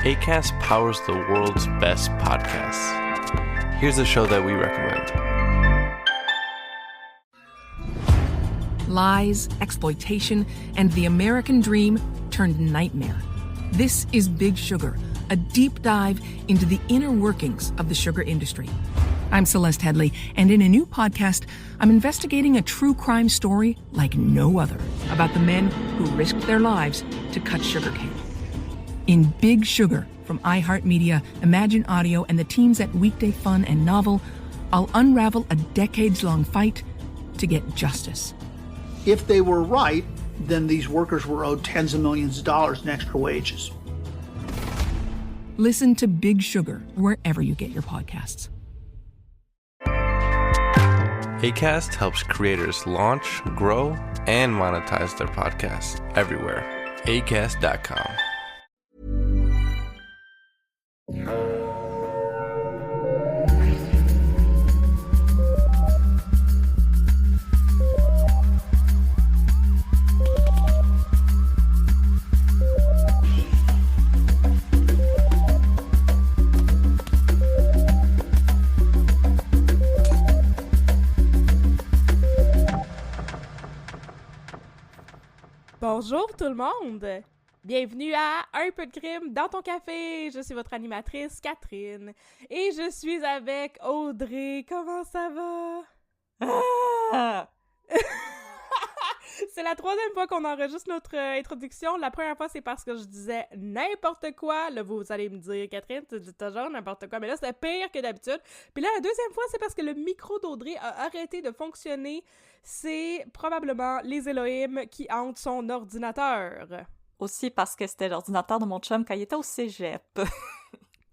Acast powers the world's best podcasts. Here's a show that we recommend. Lies, exploitation, and the American dream turned nightmare. This is Big Sugar, a deep dive into the inner workings of the sugar industry. I'm Celeste Headley, and in a new podcast, I'm investigating a true crime story like no other about the men who risked their lives to cut sugarcane. In Big Sugar from iHeartMedia, Imagine Audio, and the teams at Weekday Fun and Novel, I'll unravel a decades-long fight to get justice. If they were right, then these workers were owed tens of millions of dollars in extra wages. Listen to Big Sugar wherever you get your podcasts. Acast helps creators launch, grow, and monetize their podcasts everywhere. Acast.com. Bonjour tout le monde! Bienvenue à Un peu de crime dans ton café! Je suis votre animatrice Catherine et je suis avec Audrey. Comment ça va? Ah! C'est la troisième fois qu'on enregistre notre introduction. La première fois, c'est parce que je disais n'importe quoi. Là, vous allez me dire, Catherine, tu dis toujours n'importe quoi. Mais là, c'était pire que d'habitude. Puis là, la deuxième fois, c'est parce que le micro d'Audrey a arrêté de fonctionner. C'est probablement les Elohim qui hantent son ordinateur. Aussi parce que c'était l'ordinateur de mon chum quand il était au cégep.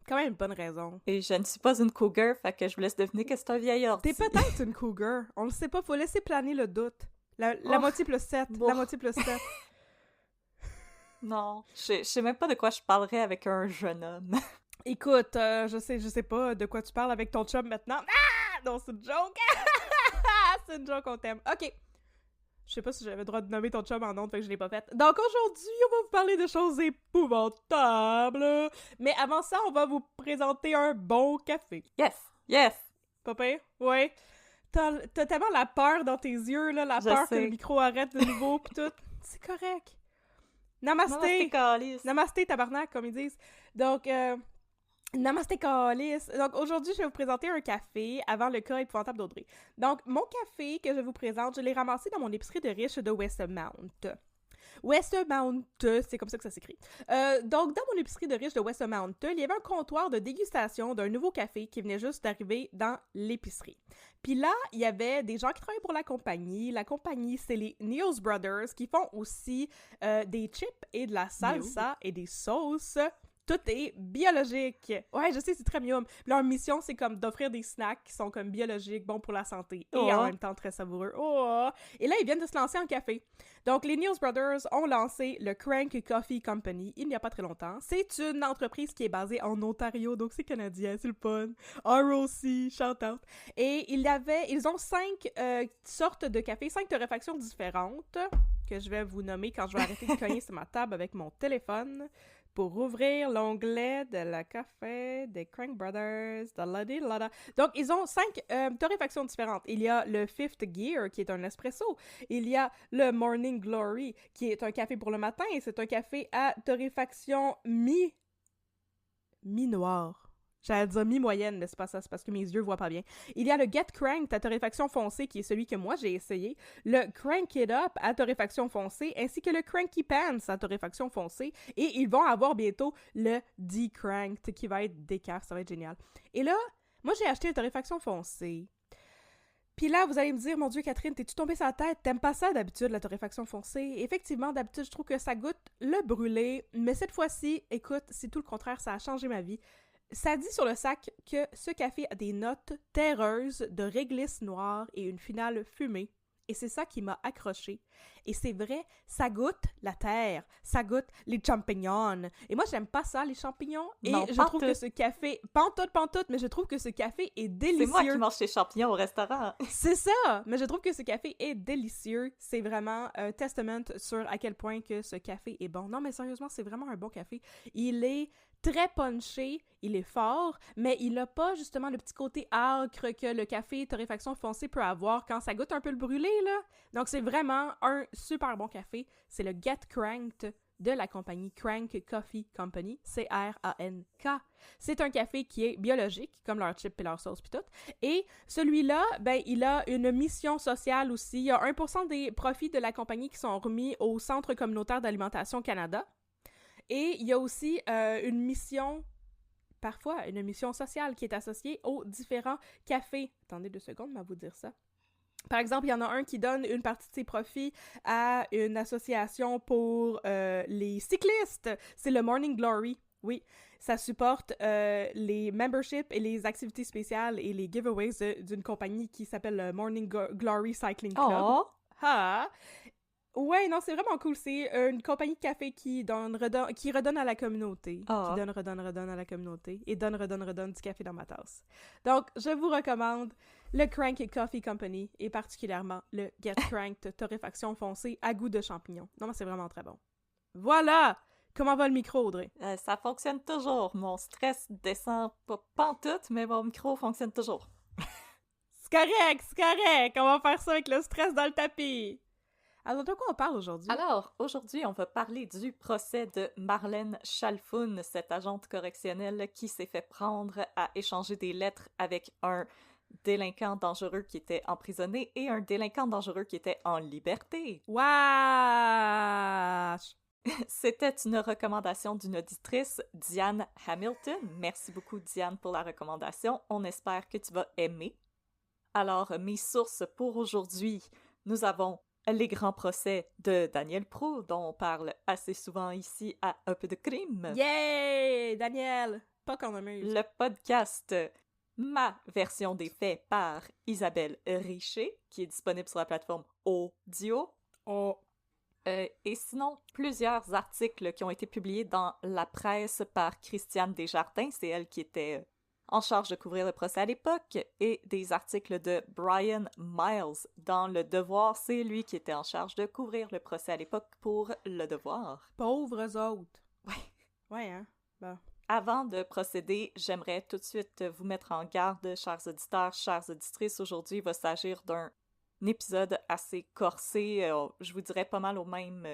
Quand même une bonne raison. Et je ne suis pas une cougar, fait que je vous laisse deviner que c'est un vieil ordi. T'es peut-être une cougar. On le sait pas, faut laisser planer le doute. La moitié plus 7. Bon. La moitié plus 7. Non, je sais même pas de quoi je parlerais avec un jeune homme. Écoute, je sais pas de quoi tu parles avec ton chum maintenant. Ah! Non, c'est une joke! C'est une joke, on t'aime. OK. Je sais pas si j'avais le droit de nommer ton chum en nom, fait que je l'ai pas fait. Donc aujourd'hui, on va vous parler de choses épouvantables. Mais avant ça, on va vous présenter un bon café. Yes! Pas pire? Ouais. T'as tellement la peur dans tes yeux, là, la peur que le micro arrête de nouveau pis tout. C'est correct. Namasté! Namasté, tabarnak, comme ils disent. Donc, Namasté, calice! Donc, aujourd'hui, je vais vous présenter un café avant le cas épouvantable d'Audrey. Donc, mon café que je vous présente, je l'ai ramassé dans mon épicerie de riche de Westmount. Westmount, c'est comme ça que ça s'écrit. Donc, dans mon épicerie de riche de Westmount, il y avait un comptoir de dégustation d'un nouveau café qui venait juste d'arriver dans l'épicerie. Puis là, il y avait des gens qui travaillent pour la compagnie. La compagnie, c'est les Neos Brothers qui font aussi des chips et de la salsa et des sauces. Tout est biologique. Ouais, je sais, c'est très mium. Leur mission, c'est comme d'offrir des snacks qui sont comme biologiques, bons pour la santé et en même temps très savoureux. Oh! Et là, ils viennent de se lancer en café. Donc, les Neos Brothers ont lancé le Crank Coffee Company il n'y a pas très longtemps. C'est une entreprise qui est basée en Ontario, donc c'est canadien, c'est le fun. ROC, shout out. Et ils ont 5 sortes de café, 5 torréfactions différentes que je vais vous nommer quand je vais arrêter de cogner sur ma table avec mon téléphone. Pour ouvrir l'onglet de la café des Crank Brothers, da-la-di-la-da. Donc, ils ont 5 torréfactions différentes. Il y a le Fifth Gear, qui est un espresso. Il y a le Morning Glory, qui est un café pour le matin. Et c'est un café à torréfaction mi-noire. J'allais dire mi-moyenne, mais c'est pas ça, c'est parce que mes yeux voient pas bien. Il y a le Get Cranked à torréfaction foncée, qui est celui que moi j'ai essayé, le Crank It Up à torréfaction foncée, ainsi que le Cranky Pants à torréfaction foncée, et ils vont avoir bientôt le Decranked, qui va être décaf, ça va être génial. Et là, moi j'ai acheté la torréfaction foncée. Puis là, vous allez me dire, mon Dieu, Catherine, t'es-tu tombée sur la tête? T'aimes pas ça d'habitude, la torréfaction foncée? Effectivement, d'habitude, je trouve que ça goûte le brûlé, mais cette fois-ci, écoute, c'est tout le contraire, ça a changé ma vie. Ça dit sur le sac que ce café a des notes terreuses de réglisse noire et une finale fumée. Et c'est ça qui m'a accroché. Et c'est vrai, ça goûte la terre, ça goûte les champignons. Et moi, j'aime pas ça, les champignons. Et non, je trouve que ce café... Pantoute, mais je trouve que ce café est délicieux. C'est moi qui mange ces champignons au restaurant. C'est ça! Mais je trouve que ce café est délicieux. C'est vraiment un testament sur à quel point que ce café est bon. Non, mais sérieusement, c'est vraiment un bon café. Il est très punché, il est fort, mais il n'a pas justement le petit côté âcre que le café torréfaction foncé peut avoir quand ça goûte un peu le brûlé, là. Donc, c'est vraiment un super bon café. C'est le Get Cranked de la compagnie Crank Coffee Company, C-R-A-N-K. C'est un café qui est biologique, comme leur chip et leur sauce pis tout. Et celui-là, ben, il a une mission sociale aussi. Il y a 1% des profits de la compagnie qui sont remis au Centre communautaire d'alimentation Canada. Et il y a aussi une mission sociale qui est associée aux différents cafés. Attendez 2 secondes, je vais vous dire ça. Par exemple, il y en a un qui donne une partie de ses profits à une association pour les cyclistes. C'est le Morning Glory. Oui, ça supporte les memberships et les activités spéciales et les giveaways d'une compagnie qui s'appelle le Morning Glory Cycling Club. Oh! Ah! Ouais, non, c'est vraiment cool. C'est une compagnie de café qui redonne à la communauté. Oh. Qui redonne à la communauté. Et redonne du café dans ma tasse. Donc, je vous recommande le Crank Coffee Company et particulièrement le Get Cranked torréfaction foncée à goût de champignons. Non, mais c'est vraiment très bon. Voilà! Comment va le micro, Audrey? Ça fonctionne toujours. Mon stress descend pas pantoute, mais mon micro fonctionne toujours. C'est correct! On va faire ça avec le stress dans le tapis. Alors, de quoi on parle aujourd'hui? Alors, aujourd'hui, on va parler du procès de Marlène Chalfoun, cette agente correctionnelle qui s'est fait prendre à échanger des lettres avec un délinquant dangereux qui était emprisonné et un délinquant dangereux qui était en liberté. Wesh! C'était une recommandation d'une auditrice, Diane Hamilton. Merci beaucoup, Diane, pour la recommandation. On espère que tu vas aimer. Alors, mes sources pour aujourd'hui, nous avons les grands procès de Daniel Proulx, dont on parle assez souvent ici à Un peu de crime. Yay! Daniel! Pas qu'on amuse. Le podcast Ma version des faits par Isabelle Richer, qui est disponible sur la plateforme Audio. Oh! Et sinon, plusieurs articles qui ont été publiés dans la presse par Christiane Desjardins, c'est elle qui était en charge de couvrir le procès à l'époque, et des articles de Brian Miles dans Le Devoir, c'est lui qui était en charge de couvrir le procès à l'époque pour Le Devoir. Pauvres autres. Ouais. Ouais, hein? Bon. Avant de procéder, j'aimerais tout de suite vous mettre en garde, chers auditeurs, chères auditrices. Aujourd'hui, il va s'agir d'un épisode assez corsé, je vous dirais pas mal au même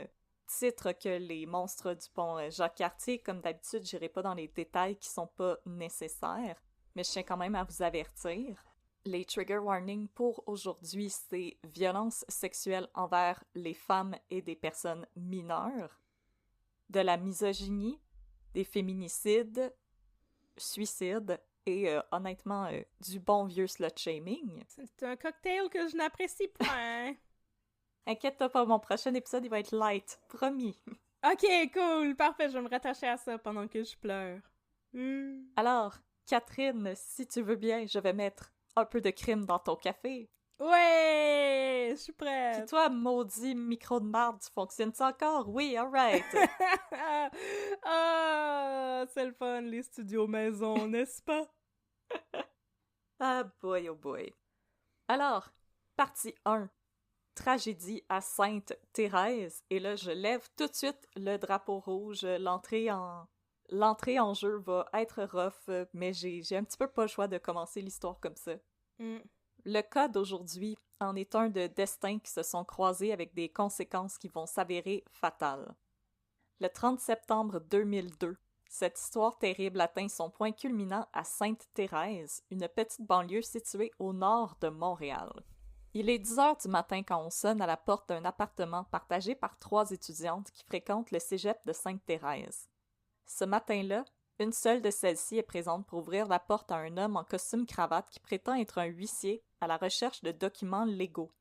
titre que les monstres du pont Jacques-Cartier. Comme d'habitude, j'irai pas dans les détails qui sont pas nécessaires, mais je tiens quand même à vous avertir. Les trigger warnings pour aujourd'hui, c'est violence sexuelle envers les femmes et des personnes mineures, de la misogynie, des féminicides, suicides et honnêtement du bon vieux slut-shaming. C'est un cocktail que je n'apprécie point. Inquiète-toi pas, mon prochain épisode, il va être light, promis. Ok, cool, parfait, je vais me rattacher à ça pendant que je pleure. Alors, Catherine, si tu veux bien, je vais mettre un peu de crime dans ton café. Ouais, je suis prête. Puis toi, maudit micro de marde, tu fonctionnes-tu encore? Oui, alright. Ah, c'est le fun, les studios maison, n'est-ce pas? Ah boy, oh boy. Alors, partie 1. Tragédie à Sainte-Thérèse. Et là, je lève tout de suite le drapeau rouge. L'entrée en jeu va être rough, mais j'ai un petit peu pas le choix de commencer l'histoire comme ça. Le cas d'aujourd'hui en est un de destins qui se sont croisés avec des conséquences qui vont s'avérer fatales. Le 30 septembre 2002, cette histoire terrible atteint son point culminant à Sainte-Thérèse, une petite banlieue située au nord de Montréal. Il est 10 heures du matin quand on sonne à la porte d'un appartement partagé par 3 étudiantes qui fréquentent le cégep de Sainte-Thérèse. Ce matin-là, une seule de celles-ci est présente pour ouvrir la porte à un homme en costume-cravate qui prétend être un huissier à la recherche de documents légaux.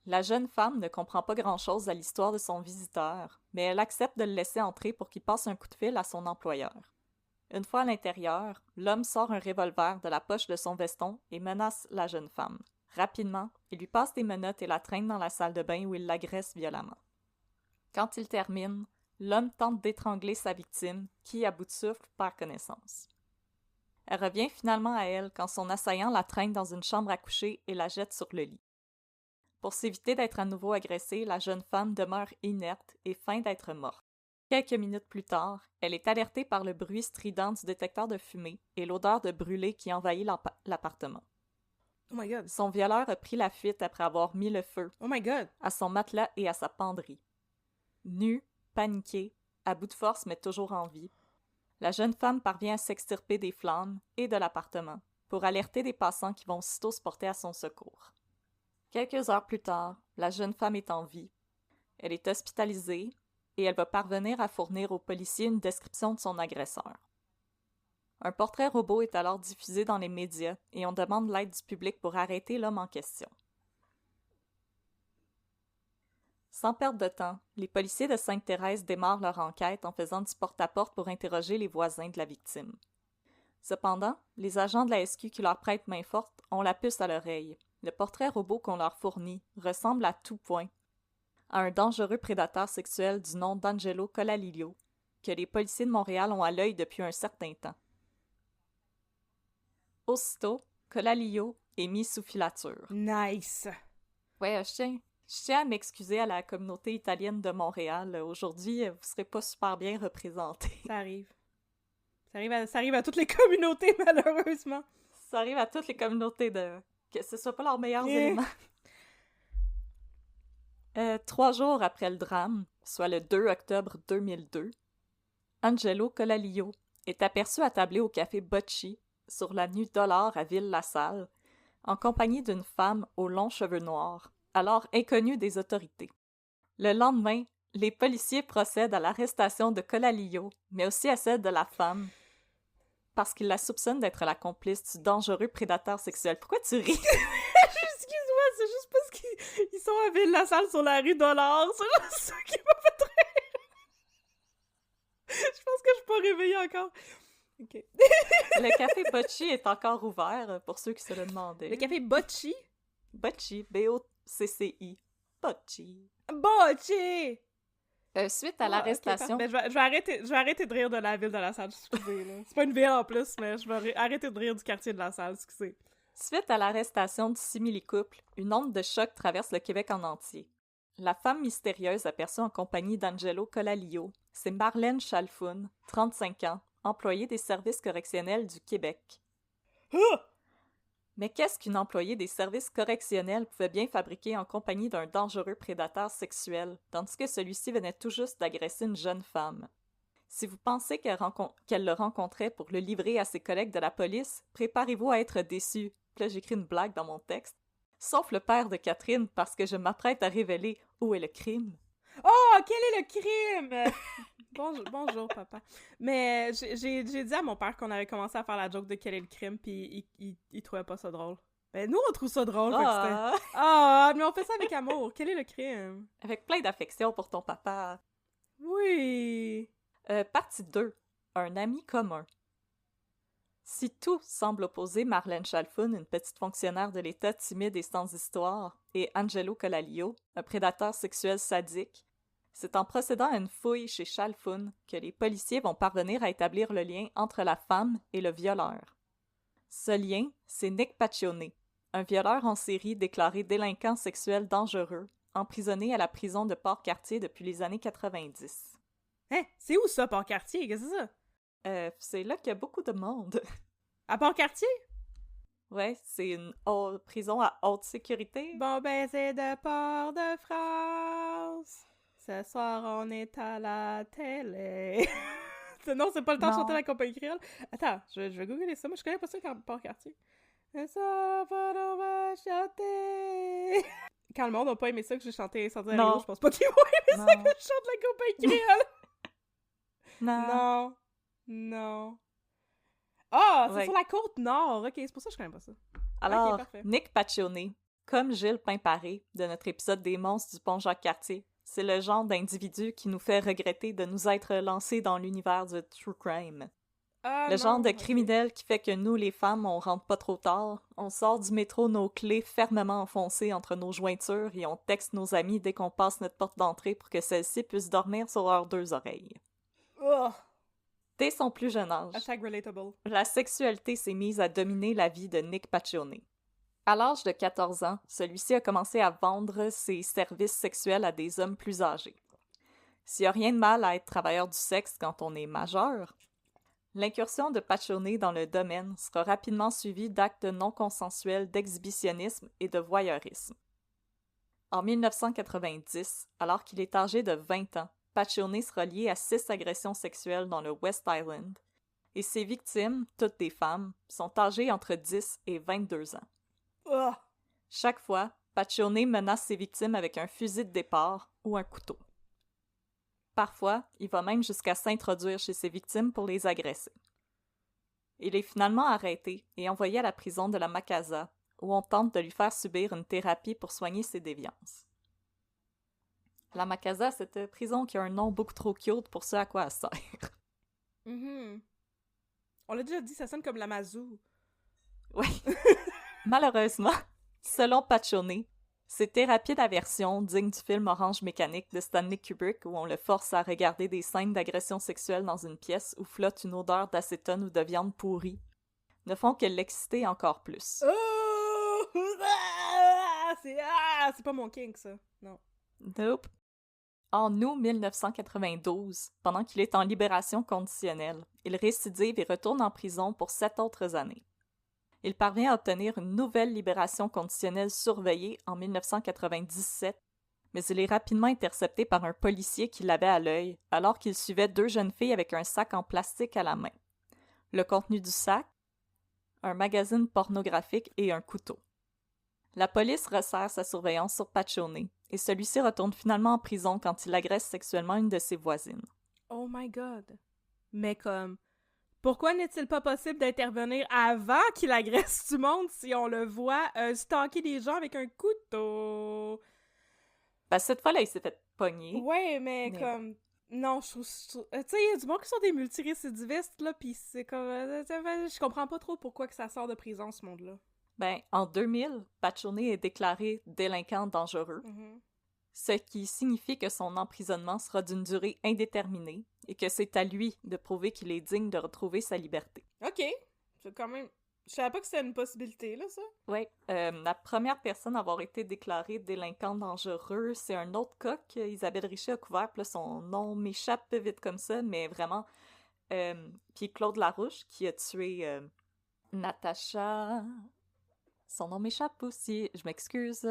La jeune femme ne comprend pas grand-chose à l'histoire de son visiteur, mais elle accepte de le laisser entrer pour qu'il passe un coup de fil à son employeur. Une fois à l'intérieur, l'homme sort un revolver de la poche de son veston et menace la jeune femme. Rapidement, il lui passe des menottes et la traîne dans la salle de bain où il l'agresse violemment. Quand il termine, l'homme tente d'étrangler sa victime, qui, à bout de souffle, perd connaissance. Elle revient finalement à elle quand son assaillant la traîne dans une chambre à coucher et la jette sur le lit. Pour s'éviter d'être à nouveau agressée, la jeune femme demeure inerte et feint d'être morte. Quelques minutes plus tard, elle est alertée par le bruit strident du détecteur de fumée et l'odeur de brûlé qui envahit l'appartement. Oh my god. Son violeur a pris la fuite après avoir mis le feu Oh my god. à son matelas et à sa penderie. Nue, paniquée, à bout de force mais toujours en vie, la jeune femme parvient à s'extirper des flammes et de l'appartement pour alerter des passants qui vont aussitôt se porter à son secours. Quelques heures plus tard, la jeune femme est en vie. Elle est hospitalisée et elle va parvenir à fournir aux policiers une description de son agresseur. Un portrait robot est alors diffusé dans les médias et on demande l'aide du public pour arrêter l'homme en question. Sans perdre de temps, les policiers de Sainte-Thérèse démarrent leur enquête en faisant du porte-à-porte pour interroger les voisins de la victime. Cependant, les agents de la SQ qui leur prêtent main forte ont la puce à l'oreille. Le portrait robot qu'on leur fournit ressemble à tout point à un dangereux prédateur sexuel du nom d'Angelo Colalillo, que les policiers de Montréal ont à l'œil depuis un certain temps. Aussitôt, Colalillo est mis sous filature. Nice. Ouais, je tiens à m'excuser à la communauté italienne de Montréal. Aujourd'hui, vous serez pas super bien représentés. Ça arrive. Ça arrive à toutes les communautés, malheureusement. Ça arrive à toutes les communautés que ce soit pas leurs meilleurs éléments. 3 jours après le drame, soit le 2 octobre 2002, Angelo Colalillo est aperçu attablé au café Bocci sur l'avenue Dollard à Ville-la-Salle, en compagnie d'une femme aux longs cheveux noirs, alors inconnue des autorités. Le lendemain, les policiers procèdent à l'arrestation de Colalillo, mais aussi à celle de la femme, parce qu'ils la soupçonnent d'être la complice du dangereux prédateur sexuel. Pourquoi tu ris? Excuse-moi, c'est juste parce qu'ils sont à Ville-la-Salle sur la rue Dollard. C'est juste ça qui m'a fait rire. Je pense que je suis pas réveillée encore. OK. Le café Bocci est encore ouvert, pour ceux qui se le demandaient. Le café Bocci? Bocci, B-O-C-C-I. Bocci. Bocci! Suite à l'arrestation... Okay, je vais arrêter de rire de la ville de la salle, excusez. Là. C'est pas une ville en plus, mais je vais arrêter de rire du quartier de la salle, excusez. Suite à l'arrestation du simili-couple, une onde de choc traverse le Québec en entier. La femme mystérieuse aperçue en compagnie d'Angelo Colalillo, c'est Marlène Chalfoun, 35 ans, employée des services correctionnels du Québec. Ah! Mais qu'est-ce qu'une employée des services correctionnels pouvait bien fabriquer en compagnie d'un dangereux prédateur sexuel, tandis que celui-ci venait tout juste d'agresser une jeune femme? Si vous pensez qu'elle le rencontrait pour le livrer à ses collègues de la police, préparez-vous à être déçus. Puis là, j'écris une blague dans mon texte. Sauf le père de Catherine, parce que je m'apprête à révéler où est le crime. Oh, quel est le crime? Bonjour, papa. Mais j'ai dit à mon père qu'on avait commencé à faire la joke de quel est le crime, puis il trouvait pas ça drôle. Ben, nous, on trouve ça drôle. Mais on fait ça avec amour. Quel est le crime? Avec plein d'affection pour ton papa. Oui. Partie 2. Un ami commun. Si tout semble opposer Marlène Chalfoun, une petite fonctionnaire de l'État timide et sans histoire, et Angelo Colalillo, un prédateur sexuel sadique, c'est en procédant à une fouille chez Chalfoun que les policiers vont parvenir à établir le lien entre la femme et le violeur. Ce lien, c'est Nick Paccione, un violeur en série déclaré délinquant sexuel dangereux, emprisonné à la prison de Port-Cartier depuis les années 90. Hein? C'est où ça, Port-Cartier? Qu'est-ce que c'est ça? C'est là qu'il y a beaucoup de monde. À Port-Cartier? Ouais, c'est une prison à haute sécurité. Bon baiser de Port-de-France. Ce soir, on est à la télé. Non, c'est pas le temps de chanter la compagnie créole. Attends, je vais googler ça. Moi, je connais pas ça quand Port-Cartier. Ça va, on va chanter. Quand le monde n'a pas aimé ça que j'ai chanté sans dire rien, je pense pas qu'ils vont aimer ça que je chante la compagnie créole. Non. Ah, c'est sur la côte nord. OK, c'est pour ça que je connais pas ça. Alors, okay, Nick Paccione, comme Gilles Pimparé de notre épisode des monstres du pont Jacques-Cartier, c'est le genre d'individu qui nous fait regretter de nous être lancés dans l'univers du true crime. Le genre de criminel qui fait que nous, les femmes, on rentre pas trop tard. On sort du métro nos clés fermement enfoncées entre nos jointures et on texte nos amis dès qu'on passe notre porte d'entrée pour que celles-ci puissent dormir sur leurs 2 oreilles. Dès son plus jeune âge, #relatable. La sexualité s'est mise à dominer la vie de Nick Paccione. À l'âge de 14 ans, celui-ci a commencé à vendre ses services sexuels à des hommes plus âgés. S'il n'y a rien de mal à être travailleur du sexe quand on est majeur, l'incursion de Paccione dans le domaine sera rapidement suivie d'actes non consensuels d'exhibitionnisme et de voyeurisme. En 1990, alors qu'il est âgé de 20 ans, Paccione sera lié à 6 agressions sexuelles dans le West Island, et ses victimes, toutes des femmes, sont âgées entre 10 et 22 ans. Chaque fois, Paccione menace ses victimes avec un fusil de départ ou un couteau. Parfois, il va même jusqu'à s'introduire chez ses victimes pour les agresser. Il est finalement arrêté et envoyé à la prison de la Macasa, où on tente de lui faire subir une thérapie pour soigner ses déviances. La Macasa, c'est une prison qui a un nom beaucoup trop cute pour ce à quoi elle sert. On l'a déjà dit, ça sonne comme la Mazou. Oui. Malheureusement, selon Paccione, ces thérapies d'aversion dignes du film Orange Mécanique de Stanley Kubrick où on le force à regarder des scènes d'agression sexuelle dans une pièce où flotte une odeur d'acétone ou de viande pourrie ne font que l'exciter encore plus. C'est pas mon kink, ça. Non. Nope. En août 1992, pendant qu'il est en libération conditionnelle, il récidive et retourne en prison pour 7 autres années. Il parvient à obtenir une nouvelle libération conditionnelle surveillée en 1997, mais il est rapidement intercepté par un policier qui l'avait à l'œil, alors qu'il suivait 2 jeunes filles avec un sac en plastique à la main. Le contenu du sac? Un magazine pornographique et un couteau. La police resserre sa surveillance sur Paccione, et celui-ci retourne finalement en prison quand il agresse sexuellement une de ses voisines. Oh my god. Mais comme... Pourquoi n'est-il pas possible d'intervenir avant qu'il agresse du monde si on le voit stalker des gens avec un couteau? Ben, cette fois-là, il s'est fait pogner. Ouais, mais comme... Non, tu sais, il y a du monde qui sont des multirécidivistes, là, pis c'est comme... je comprends pas trop pourquoi que ça sort de prison, ce monde-là. Ben, en 2000, Paccione est déclaré délinquant dangereux, ce qui signifie que son emprisonnement sera d'une durée indéterminée et que c'est à lui de prouver qu'il est digne de retrouver sa liberté. OK. C'est quand même... Je savais pas que c'était une possibilité, là, ça. Oui. La première personne à avoir été déclarée délinquant dangereux, c'est un autre cas qu'Isabelle Richer a couvert, puis là, son nom m'échappe vite comme ça, mais vraiment... puis Claude Larouche, qui a tué Natacha... Son nom m'échappe aussi, je m'excuse.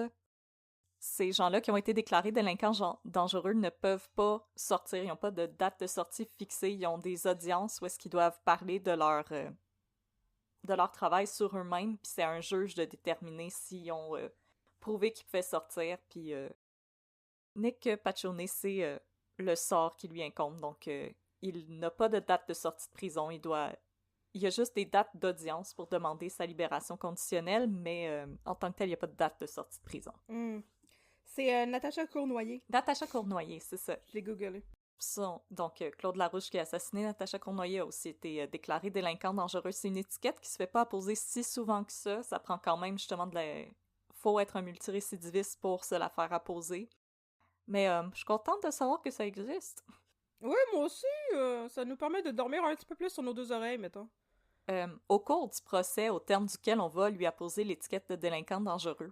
Ces gens-là qui ont été déclarés délinquants dangereux ne peuvent pas sortir, ils n'ont pas de date de sortie fixée, ils ont des audiences où est-ce qu'ils doivent parler de leur travail sur eux-mêmes, puis c'est à un juge de déterminer s'ils ont prouvé qu'ils pouvaient sortir, puis Nick Paccione, c'est le sort qui lui incombe, donc il n'a pas de date de sortie de prison, il y a juste des dates d'audience pour demander sa libération conditionnelle, mais en tant que tel, il n'y a pas de date de sortie de prison. C'est Natacha Cournoyer. Natacha Cournoyer, c'est ça. Je l'ai googlé. Donc, Claude Larouche qui a assassiné Natacha Cournoyer a aussi été déclaré délinquant dangereux. C'est une étiquette qui se fait pas apposer si souvent que ça. Ça prend quand même justement faut être un multirécidiviste pour se la faire apposer. Mais je suis contente de savoir que ça existe. Oui, moi aussi. Ça nous permet de dormir un petit peu plus sur nos 2 oreilles, mettons. Au cours du procès, au terme duquel on va lui apposer l'étiquette de délinquant dangereux,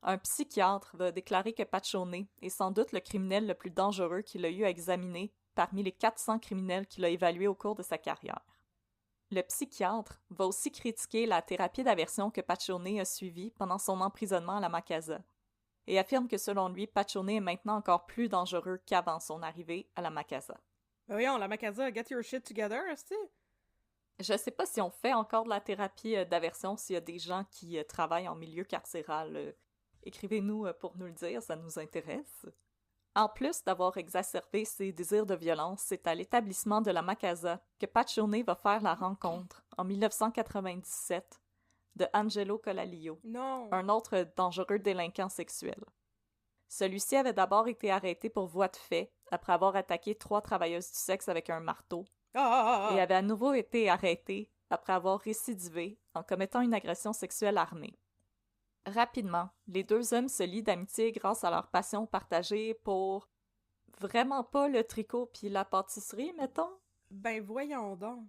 un psychiatre va déclarer que Paccione est sans doute le criminel le plus dangereux qu'il a eu à examiner parmi les 400 criminels qu'il a évalués au cours de sa carrière. Le psychiatre va aussi critiquer la thérapie d'aversion que Paccione a suivie pendant son emprisonnement à la Macasa et affirme que selon lui, Paccione est maintenant encore plus dangereux qu'avant son arrivée à la Macasa. Ben voyons, la Macasa, get your shit together, est-ce que... Je sais pas si on fait encore de la thérapie d'aversion, s'il y a des gens qui travaillent en milieu carcéral. Écrivez-nous pour nous le dire, ça nous intéresse. En plus d'avoir exacerbé ses désirs de violence, c'est à l'établissement de la Macasa que Paccione va faire la rencontre, en 1997, de Angelo Colalio, Non. un autre dangereux délinquant sexuel. Celui-ci avait d'abord été arrêté pour voie de fait, après avoir attaqué 3 travailleuses du sexe avec un marteau, et avait à nouveau été arrêté après avoir récidivé en commettant une agression sexuelle armée. Rapidement, les 2 hommes se lient d'amitié grâce à leur passion partagée pour... vraiment pas le tricot puis la pâtisserie, mettons? Ben voyons donc.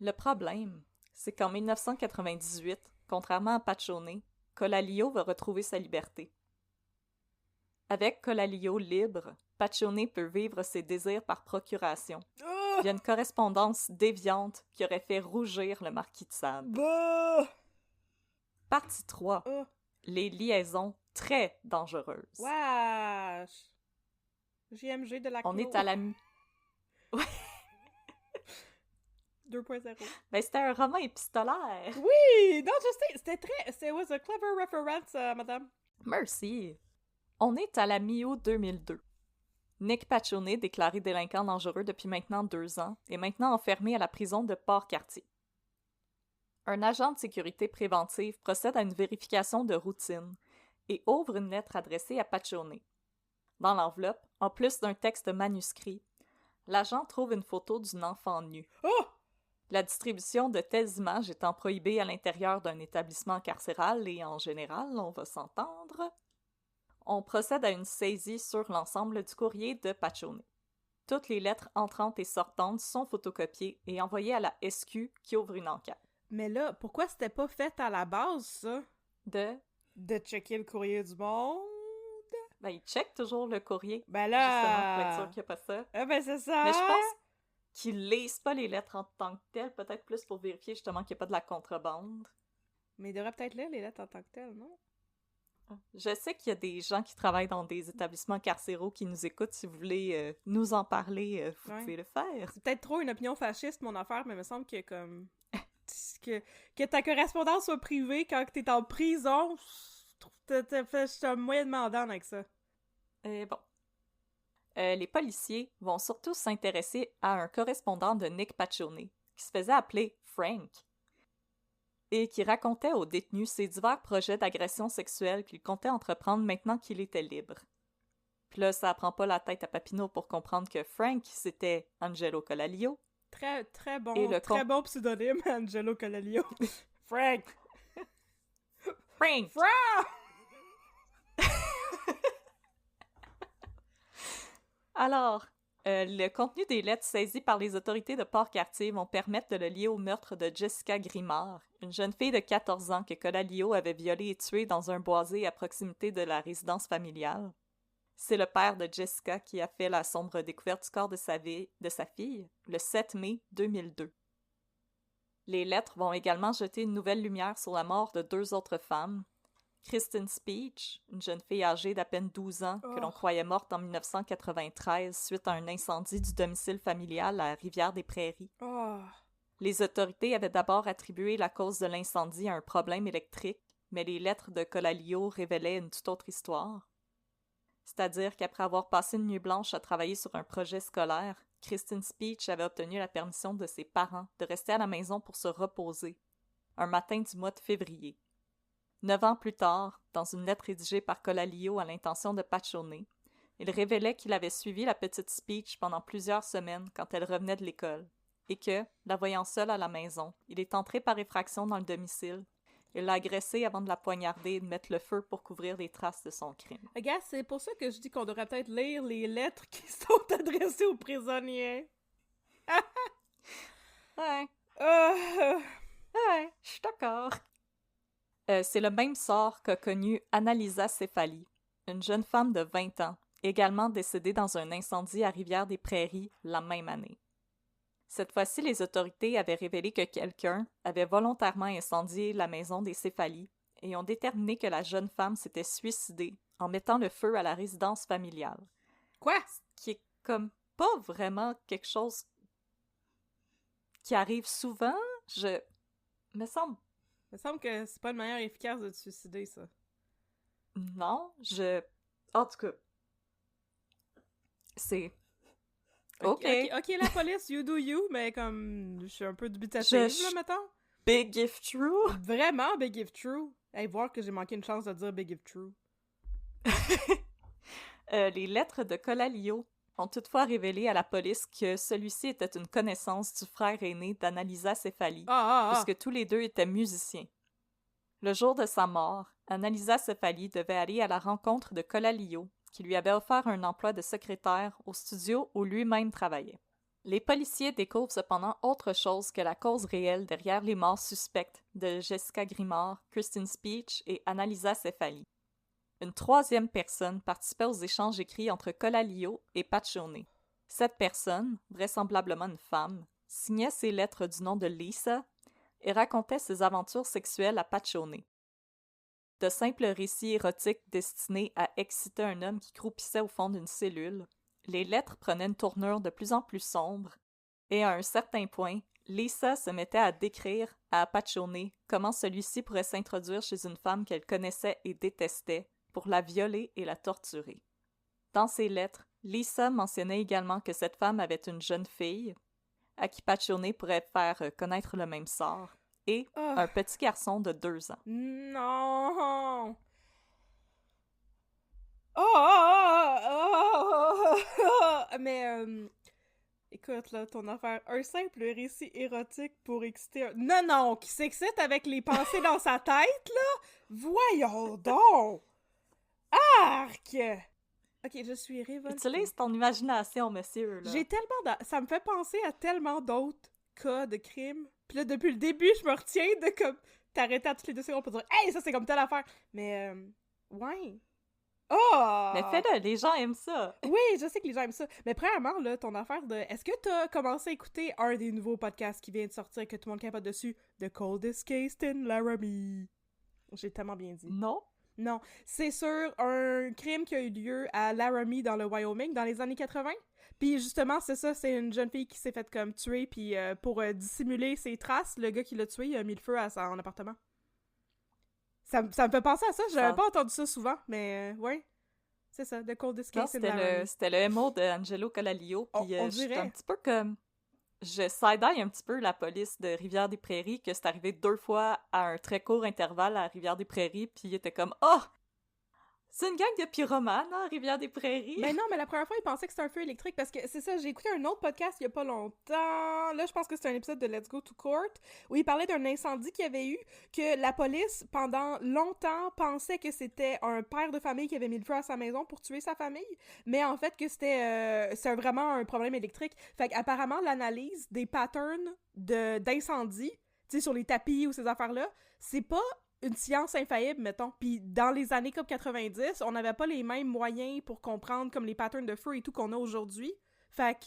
Le problème, c'est qu'en 1998, contrairement à Paccione, Colalio va retrouver sa liberté. Avec Colalio libre, Paccione peut vivre ses désirs par procuration. Il y a une correspondance déviante qui aurait fait rougir le marquis de Sade. Partie 3. Les liaisons très dangereuses. Wesh! JMG de la On est à la... Ouais. 2.0. Ben, c'était un roman épistolaire. Oui! Non, je sais, c'était très... It was a clever reference, madame. Merci. On est à la mi-août 2002. Nick Paccione, déclaré délinquant dangereux depuis maintenant 2 ans, est maintenant enfermé à la prison de Port-Cartier. Un agent de sécurité préventive procède à une vérification de routine et ouvre une lettre adressée à Paccione. Dans l'enveloppe, en plus d'un texte manuscrit, l'agent trouve une photo d'une enfant nue. Oh! La distribution de telles images étant prohibée à l'intérieur d'un établissement carcéral et en général, on va s'entendre, on procède à une saisie sur l'ensemble du courrier de Paccione. Toutes les lettres entrantes et sortantes sont photocopiées et envoyées à la SQ qui ouvre une enquête. Mais là, pourquoi c'était pas fait à la base, ça? De checker le courrier du monde? Ben, il check toujours le courrier. Ben là... Justement, pour être sûr qu'il n'y a pas ça. Ah ben c'est ça! Mais je pense qu'ils lisent pas les lettres en tant que telles, peut-être plus pour vérifier justement qu'il n'y a pas de la contrebande. Mais il devrait peut-être lire les lettres en tant que telles, non? Je sais qu'il y a des gens qui travaillent dans des établissements carcéraux qui nous écoutent. Si vous voulez nous en parler, vous pouvez le faire. C'est peut-être trop une opinion fasciste, mon affaire, mais il me semble que comme... que ta correspondance soit privée quand t'es en prison, je suis moyennement down avec ça. Bon. Les policiers vont surtout s'intéresser à un correspondant de Nick Paccione, qui se faisait appeler Frank, et qui racontait aux détenus ses divers projets d'agression sexuelle qu'il comptait entreprendre maintenant qu'il était libre. Puis là, ça prend pas la tête à Papineau pour comprendre que Frank, c'était Angelo Colalio. Très bon pseudonyme, Angelo Colalio. Frank! Frank! Alors, le contenu des lettres saisies par les autorités de Port-Cartier vont permettre de le lier au meurtre de Jessica Grimard, une jeune fille de 14 ans que Colalio avait violée et tuée dans un boisé à proximité de la résidence familiale. C'est le père de Jessica qui a fait la sombre découverte du corps de sa fille le 7 mai 2002. Les lettres vont également jeter une nouvelle lumière sur la mort de 2 autres femmes, Kristen Speech, une jeune fille âgée d'à peine 12 ans que l'on croyait morte en 1993 suite à un incendie du domicile familial à Rivière-des-Prairies. Les autorités avaient d'abord attribué la cause de l'incendie à un problème électrique, mais les lettres de Colalio révélaient une toute autre histoire. C'est-à-dire qu'après avoir passé une nuit blanche à travailler sur un projet scolaire, Kristen Speech avait obtenu la permission de ses parents de rester à la maison pour se reposer, un matin du mois de février. 9 ans plus tard, dans une lettre rédigée par Colalio à l'intention de Paccione, il révélait qu'il avait suivi la petite Speech pendant plusieurs semaines quand elle revenait de l'école, et que, la voyant seule à la maison, il est entré par effraction dans le domicile. Il l'a agressée avant de la poignarder et de mettre le feu pour couvrir les traces de son crime. Regarde, c'est pour ça que je dis qu'on devrait peut-être lire les lettres qui sont adressées aux prisonniers. Ouais, je suis d'accord. C'est le même sort qu'a connu Annalisa Cefali, une jeune femme de 20 ans, également décédée dans un incendie à Rivière-des-Prairies la même année. Cette fois-ci, les autorités avaient révélé que quelqu'un avait volontairement incendié la maison des Cefali et ont déterminé que la jeune femme s'était suicidée en mettant le feu à la résidence familiale. Quoi? Ce qui est comme pas vraiment quelque chose qui arrive souvent. Me semble que c'est pas une manière efficace de te suicider, ça. Non, en tout cas, c'est... OK, la police, you do you, mais comme, je suis un peu dubitative, là, mettons. Big if true. Vraiment big if true. Hey, voir que j'ai manqué une chance de dire big if true. Les lettres de Colalio ont toutefois révélé à la police que celui-ci était une connaissance du frère aîné d'Annalisa Cefali, puisque tous les deux étaient musiciens. Le jour de sa mort, Annalisa Cefali devait aller à la rencontre de Colalio, qui lui avait offert un emploi de secrétaire au studio où lui-même travaillait. Les policiers découvrent cependant autre chose que la cause réelle derrière les morts suspectes de Jessica Grimard, Kristen Speech et Annalisa Cefali. Une troisième personne participait aux échanges écrits entre Colalio et Paccione. Cette personne, vraisemblablement une femme, signait ses lettres du nom de Lisa et racontait ses aventures sexuelles à Paccione. De simples récits érotiques destinés à exciter un homme qui croupissait au fond d'une cellule, les lettres prenaient une tournure de plus en plus sombre, et à un certain point, Lisa se mettait à décrire à Paccione comment celui-ci pourrait s'introduire chez une femme qu'elle connaissait et détestait pour la violer et la torturer. Dans ses lettres, Lisa mentionnait également que cette femme avait une jeune fille, à qui Paccione pourrait faire connaître le même sort, et un petit garçon de 2 ans. Non! Mais, écoute, là, ton affaire, un simple récit érotique pour exciter un... Non, qui s'excite avec les pensées dans sa tête, là? Voyons donc! Arc! Ok, je suis révoltée. Utilise ton imagination, monsieur, là. J'ai tellement... Ça me fait penser à tellement d'autres cas de crimes. Puis là, depuis le début, je me retiens de comme... T'arrêter à toutes les 2 secondes pour dire « Hey, ça, c'est comme telle affaire! » Mais, ouais... Oh! Mais fais-le, les gens aiment ça. Oui, je sais que les gens aiment ça. Mais premièrement, là, ton affaire de... Est-ce que t'as commencé à écouter un des nouveaux podcasts qui vient de sortir, que tout le monde capote dessus? The Coldest Case in Laramie. J'ai tellement bien dit. Non? Non. C'est sur un crime qui a eu lieu à Laramie, dans le Wyoming, dans les années 80. Puis justement, c'est ça, c'est une jeune fille qui s'est faite comme tuer, puis pour dissimuler ses traces, le gars qui l'a tué, il a mis le feu à son appartement. Ça me fait penser à ça, j'avais pas entendu ça souvent, mais ouais. C'est ça, The Coldest Case in Laramie. C'était le MO d'Angelo Colalio, puis j'étais un petit peu comme... Je side-eye un petit peu la police de Rivière-des-Prairies, que c'est arrivé 2 fois à un très court intervalle à Rivière-des-Prairies, puis il était comme « Oh! C'est une gang de pyromanes, hein, Rivière-des-Prairies! » Mais non, mais la première fois, il pensait que c'était un feu électrique, parce que c'est ça, j'ai écouté un autre podcast il y a pas longtemps, là, je pense que c'est un épisode de Let's Go to Court, où il parlait d'un incendie qu'il y avait eu, que la police, pendant longtemps, pensait que c'était un père de famille qui avait mis le feu à sa maison pour tuer sa famille, mais en fait que c'était vraiment un problème électrique. Fait qu'apparemment, l'analyse des patterns d'incendie, tu sais, sur les tapis ou ces affaires-là, c'est pas une science infaillible, mettons. Puis dans les années comme 90, on n'avait pas les mêmes moyens pour comprendre comme les patterns de feu et tout qu'on a aujourd'hui. Fait que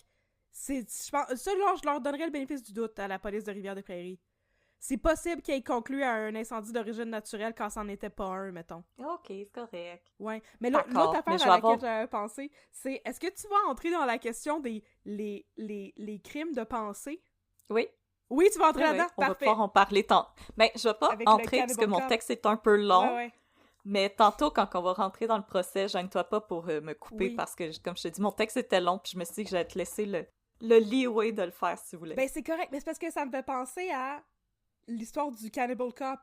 je pense, ça, genre, je leur donnerais le bénéfice du doute à la police de Rivière-des-Prairies. C'est possible qu'ils aient conclu à un incendie d'origine naturelle quand c'en était pas un, mettons. Ok, c'est correct. Ouais. Mais l'autre affaire à laquelle j'avais pensé, c'est, est-ce que tu vas entrer dans la question des les crimes de pensée? Oui. Oui, tu vas entrer là-dedans? On va pouvoir en parler tant. Mais je vais pas entrer parce que mon texte est un peu long. Ouais. Mais tantôt, quand on va rentrer dans le procès, gêne-toi pas pour me couper parce que, comme je te dis, mon texte était long puis je me suis dit que j'allais te laisser le leeway de le faire si vous voulez. Ben, c'est correct, mais c'est parce que ça me fait penser à l'histoire du Cannibal Cop.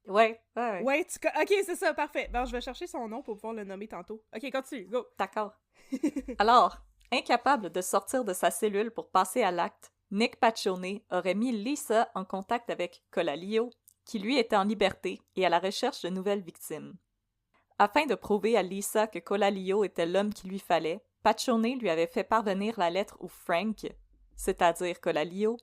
Ouais. Ouais, ok, c'est ça, parfait. Ben, je vais chercher son nom pour pouvoir le nommer tantôt. Ok, continue, go. D'accord. Alors, incapable de sortir de sa cellule pour passer à l'acte, Nick Paccione aurait mis Lisa en contact avec Colalio, qui lui était en liberté et à la recherche de nouvelles victimes. Afin de prouver à Lisa que Colalio était l'homme qu'il lui fallait, Paccione lui avait fait parvenir la lettre où Frank, c'est-à-dire Colalio,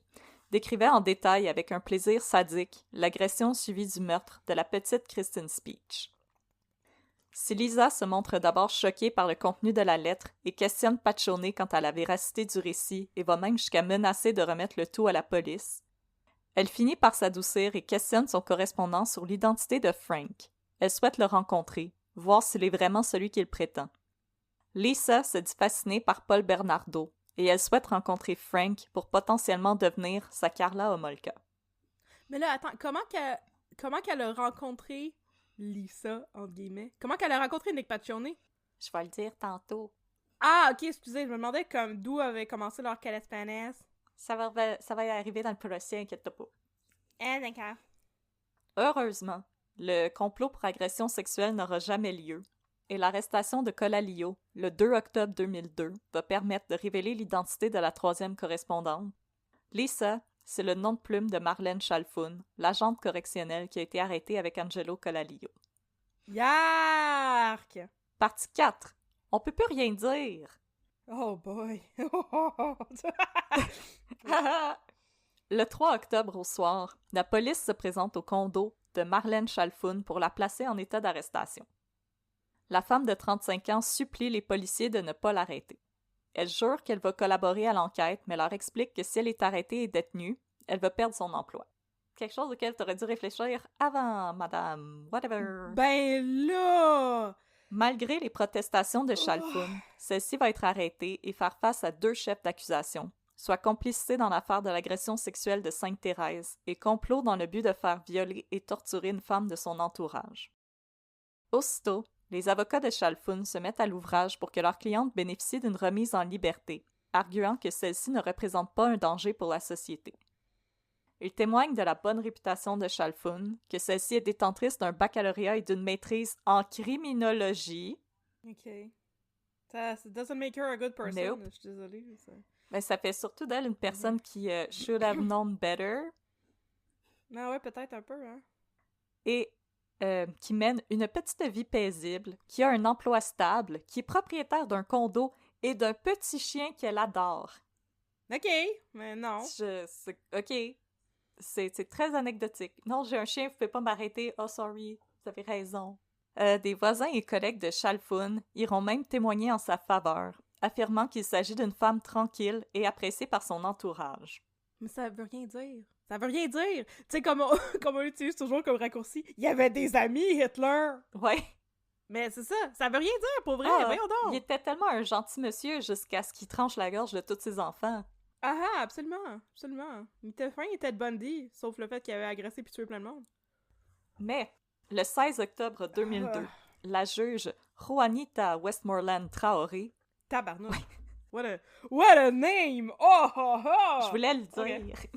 décrivait en détail avec un plaisir sadique l'agression suivie du meurtre de la petite Kristen Speech. Si Lisa se montre d'abord choquée par le contenu de la lettre et questionne Paccione quant à la véracité du récit et va même jusqu'à menacer de remettre le tout à la police, elle finit par s'adoucir et questionne son correspondant sur l'identité de Frank. Elle souhaite le rencontrer, voir s'il est vraiment celui qu'il prétend. Lisa se dit fascinée par Paul Bernardo et elle souhaite rencontrer Frank pour potentiellement devenir sa Karla Homolka. Mais là, attends, comment qu'elle a rencontré Lisa, entre guillemets? Comment qu'elle a rencontré Nick Paccione? Je vais le dire tantôt. Ah, ok, excusez, je me demandais comme d'où avait commencé leur Calespanes. Ça va y arriver dans le procès, inquiète-toi pas. Ah, d'accord. Heureusement, le complot pour agression sexuelle n'aura jamais lieu, et l'arrestation de Colalio, le 2 octobre 2002, va permettre de révéler l'identité de la troisième correspondante. Lisa, c'est le nom de plume de Marlène Chalfoun, l'agente correctionnelle qui a été arrêtée avec Angelo Colalio. Yark! Partie 4. On peut plus rien dire. Oh boy! Le 3 octobre au soir, la police se présente au condo de Marlène Chalfoun pour la placer en état d'arrestation. La femme de 35 ans supplie les policiers de ne pas l'arrêter. Elle jure qu'elle va collaborer à l'enquête, mais leur explique que si elle est arrêtée et détenue, elle va perdre son emploi. Quelque chose auquel tu aurais dû réfléchir avant, madame, whatever. Ben là! Malgré les protestations de Chalfoun, celle-ci va être arrêtée et faire face à 2 chefs d'accusation, soit complicité dans l'affaire de l'agression sexuelle de Sainte-Thérèse et complot dans le but de faire violer et torturer une femme de son entourage. Aussitôt, les avocats de Chalfoun se mettent à l'ouvrage pour que leur cliente bénéficie d'une remise en liberté, arguant que celle-ci ne représente pas un danger pour la société. Ils témoignent de la bonne réputation de Chalfoun, que celle-ci est détentrice d'un baccalauréat et d'une maîtrise en criminologie. OK. Ça doesn't make her a good person. Nope. Je suis désolée. Mais ça fait surtout d'elle une personne qui should have known better. Ah ouais, peut-être un peu, hein. Et qui mène une petite vie paisible, qui a un emploi stable, qui est propriétaire d'un condo et d'un petit chien qu'elle adore. OK, mais non. OK. C'est très anecdotique. Non, j'ai un chien, vous pouvez pas m'arrêter. Oh, sorry, vous avez raison. Des voisins et collègues de Chalfoun iront même témoigner en sa faveur, affirmant qu'il s'agit d'une femme tranquille et appréciée par son entourage. Mais ça veut rien dire. Ça veut rien dire. Tu sais, comme on utilise toujours comme raccourci, il y avait des amis, Hitler. Ouais. Mais c'est ça veut rien dire, pour vrai, voyons donc. Il était tellement un gentil monsieur jusqu'à ce qu'il tranche la gorge de tous ses enfants. Ah, absolument, absolument. Il était fin, il était de Bundy, sauf le fait qu'il avait agressé puis tué plein de monde. Mais, le 16 octobre 2002, la juge Juanita Westmoreland Traoré... Tabarnouche. What a name! Oh, oh, oh! Je voulais le dire. Okay.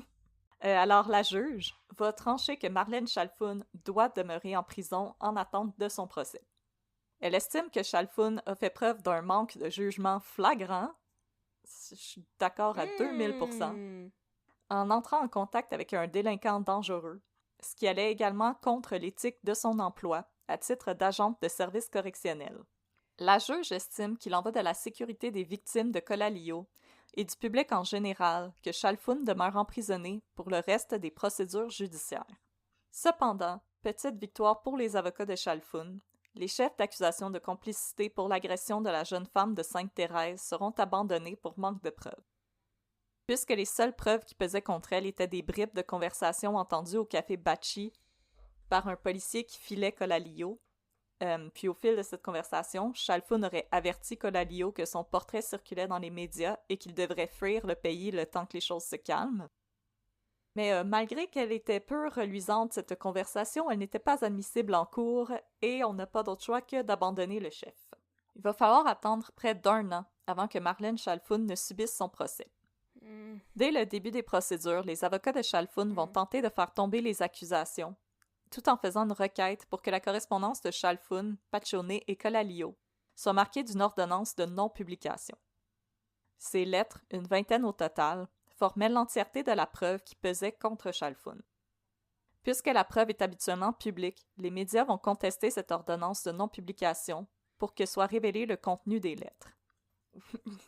Alors, la juge va trancher que Marlène Chalfoun doit demeurer en prison en attente de son procès. Elle estime que Chalfoun a fait preuve d'un manque de jugement flagrant, je suis d'accord à 2000%, en entrant en contact avec un délinquant dangereux, ce qui allait également contre l'éthique de son emploi à titre d'agente de service correctionnel. La juge estime qu'il en va de la sécurité des victimes de Colalio et du public en général que Chalfoun demeure emprisonné pour le reste des procédures judiciaires. Cependant, petite victoire pour les avocats de Chalfoun, les chefs d'accusation de complicité pour l'agression de la jeune femme de Sainte-Thérèse seront abandonnés pour manque de preuves. Puisque les seules preuves qui pesaient contre elle étaient des bribes de conversation entendues au café Bachi par un policier qui filait Colalio, puis au fil de cette conversation, Chalfoun aurait averti Colalio que son portrait circulait dans les médias et qu'il devrait fuir le pays le temps que les choses se calment. Mais malgré qu'elle était peu reluisante, cette conversation, elle n'était pas admissible en cours et on n'a pas d'autre choix que d'abandonner le chef. Il va falloir attendre près d'1 an avant que Marlène Chalfoun ne subisse son procès. Dès le début des procédures, les avocats de Chalfoun vont tenter de faire tomber les accusations, tout en faisant une requête pour que la correspondance de Chalfoun, Paccione et Colalio soit marquée d'une ordonnance de non-publication. Ces lettres, une vingtaine au total, formaient l'entièreté de la preuve qui pesait contre Chalfoun. Puisque la preuve est habituellement publique, les médias vont contester cette ordonnance de non-publication pour que soit révélé le contenu des lettres.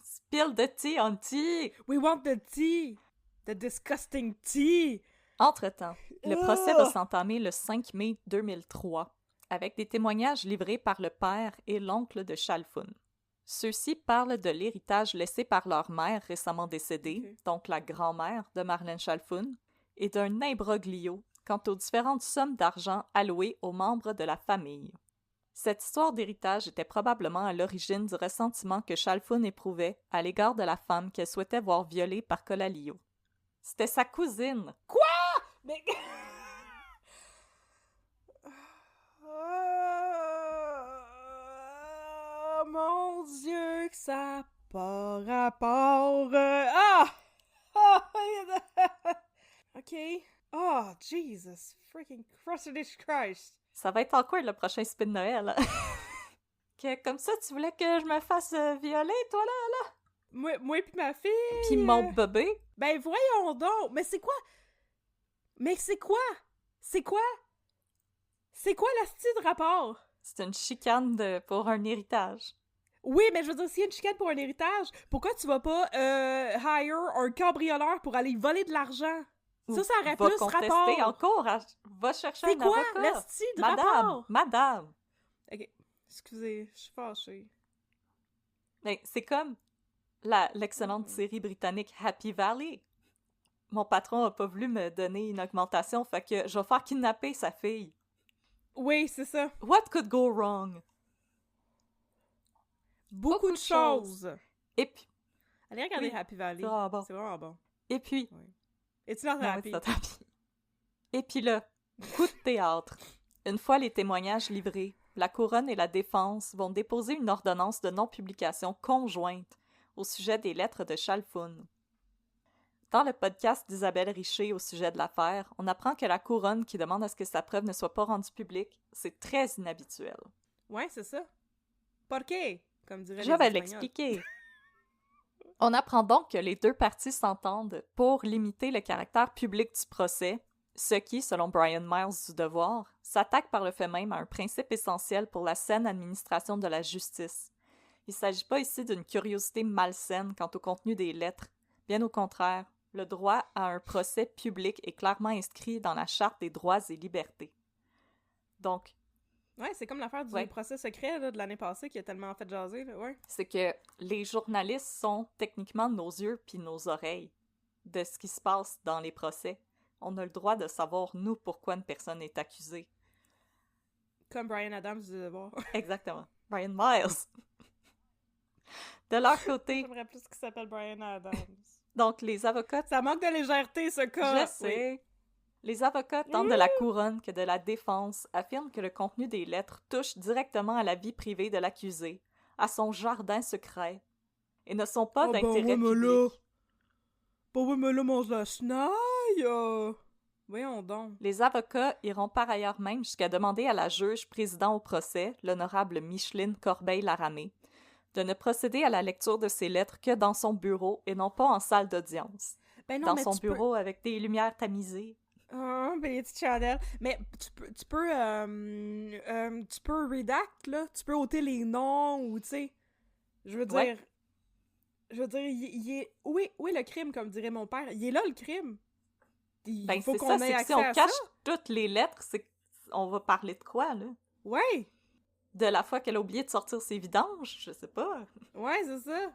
Spill the tea on tea! We want the tea! The disgusting tea! Entre-temps, le procès va s'entamer le 5 mai 2003, avec des témoignages livrés par le père et l'oncle de Chalfoun. Ceux-ci parlent de l'héritage laissé par leur mère récemment décédée, donc la grand-mère de Marlène Chalfoun, et d'un imbroglio quant aux différentes sommes d'argent allouées aux membres de la famille. Cette histoire d'héritage était probablement à l'origine du ressentiment que Chalfoun éprouvait à l'égard de la femme qu'elle souhaitait voir violée par Colalio. C'était sa cousine. Quoi? Mais... Oh mon Dieu, que ça n'a pas rapport. OK. Oh, Jesus freaking Christ. Ça va être awkward le prochain spin de Noël. que comme ça, tu voulais que je me fasse violer, toi, là? Moi pis ma fille... Pis mon bébé? Ben voyons donc! Mais c'est quoi? Mais c'est quoi? C'est quoi? C'est quoi la style de rapport? C'est une chicane pour un héritage. Oui, mais je veux dire, s'il y a une chicane pour un héritage, pourquoi tu vas pas hire un cambrioleur pour aller voler de l'argent? Ça aurait plus rapport. Va contester en cours, va chercher un avocat. C'est quoi la style de rapport? Madame! Ok, excusez, je suis fâchée. Ben, c'est comme l'excellente série britannique Happy Valley. Mon patron a pas voulu me donner une augmentation, fait que je vais faire kidnapper sa fille. Oui, c'est ça. What could go wrong? Beaucoup de choses. Et puis... Allez regarder Happy Valley. C'est vraiment bon. C'est vraiment bon. Et puis... Oui. It's not happy. Non, it's not happy. Et puis là, coup de théâtre. Une fois les témoignages livrés, la couronne et la défense vont déposer une ordonnance de non-publication conjointe au sujet des lettres de Chalfoun. Dans le podcast d'Isabelle Richer au sujet de l'affaire, on apprend que la couronne qui demande à ce que sa preuve ne soit pas rendue publique, c'est très inhabituel. Ouais, c'est ça. ¿Por qué? Comme dirait les Je vais Espagnols. l'expliquer. On apprend donc que les deux parties s'entendent pour limiter le caractère public du procès, ce qui, selon Brian Miles du Devoir, s'attaque par le fait même à un principe essentiel pour la saine administration de la justice. Il ne s'agit pas ici d'une curiosité malsaine quant au contenu des lettres. Bien au contraire, le droit à un procès public est clairement inscrit dans la Charte des droits et libertés. Donc, ouais, c'est comme l'affaire du procès secret là, de l'année passée qui a tellement fait jaser, là, ouais. C'est que les journalistes sont techniquement nos yeux puis nos oreilles de ce qui se passe dans les procès. On a le droit de savoir, nous, pourquoi une personne est accusée. Comme Brian Adams du Devoir. Exactement. Brian Miles. De leur côté... J'aimerais plus qu'il s'appelle Brian Adams. Donc, les avocats... Ça manque de légèreté, ce cas! Je sais. Oui. Les avocats, tant de la couronne que de la défense, affirment que le contenu des lettres touche directement à la vie privée de l'accusé, à son jardin secret, et ne sont pas d'intérêt public. Oui, mais là, mange la chenaille! Voyons donc. Les avocats iront par ailleurs même jusqu'à demander à la juge président au procès, l'honorable Micheline Corbeil-Laramé, de ne procéder à la lecture de ces lettres que dans son bureau et non pas en salle d'audience. Ben non, dans mais son bureau avec des lumières tamisées. Ah, ben, les petites chandelles. Mais tu peux redact, là. Tu peux ôter les noms, ou, tu sais... Je veux dire... il est... Où est le crime, comme dirait mon père? Il est là, le crime. Il faut qu'on ait accès à ça. Si on cache toutes les lettres, c'est on va parler de quoi, là? Ouais! De la fois qu'elle a oublié de sortir ses vidanges, je sais pas. Ouais, c'est ça.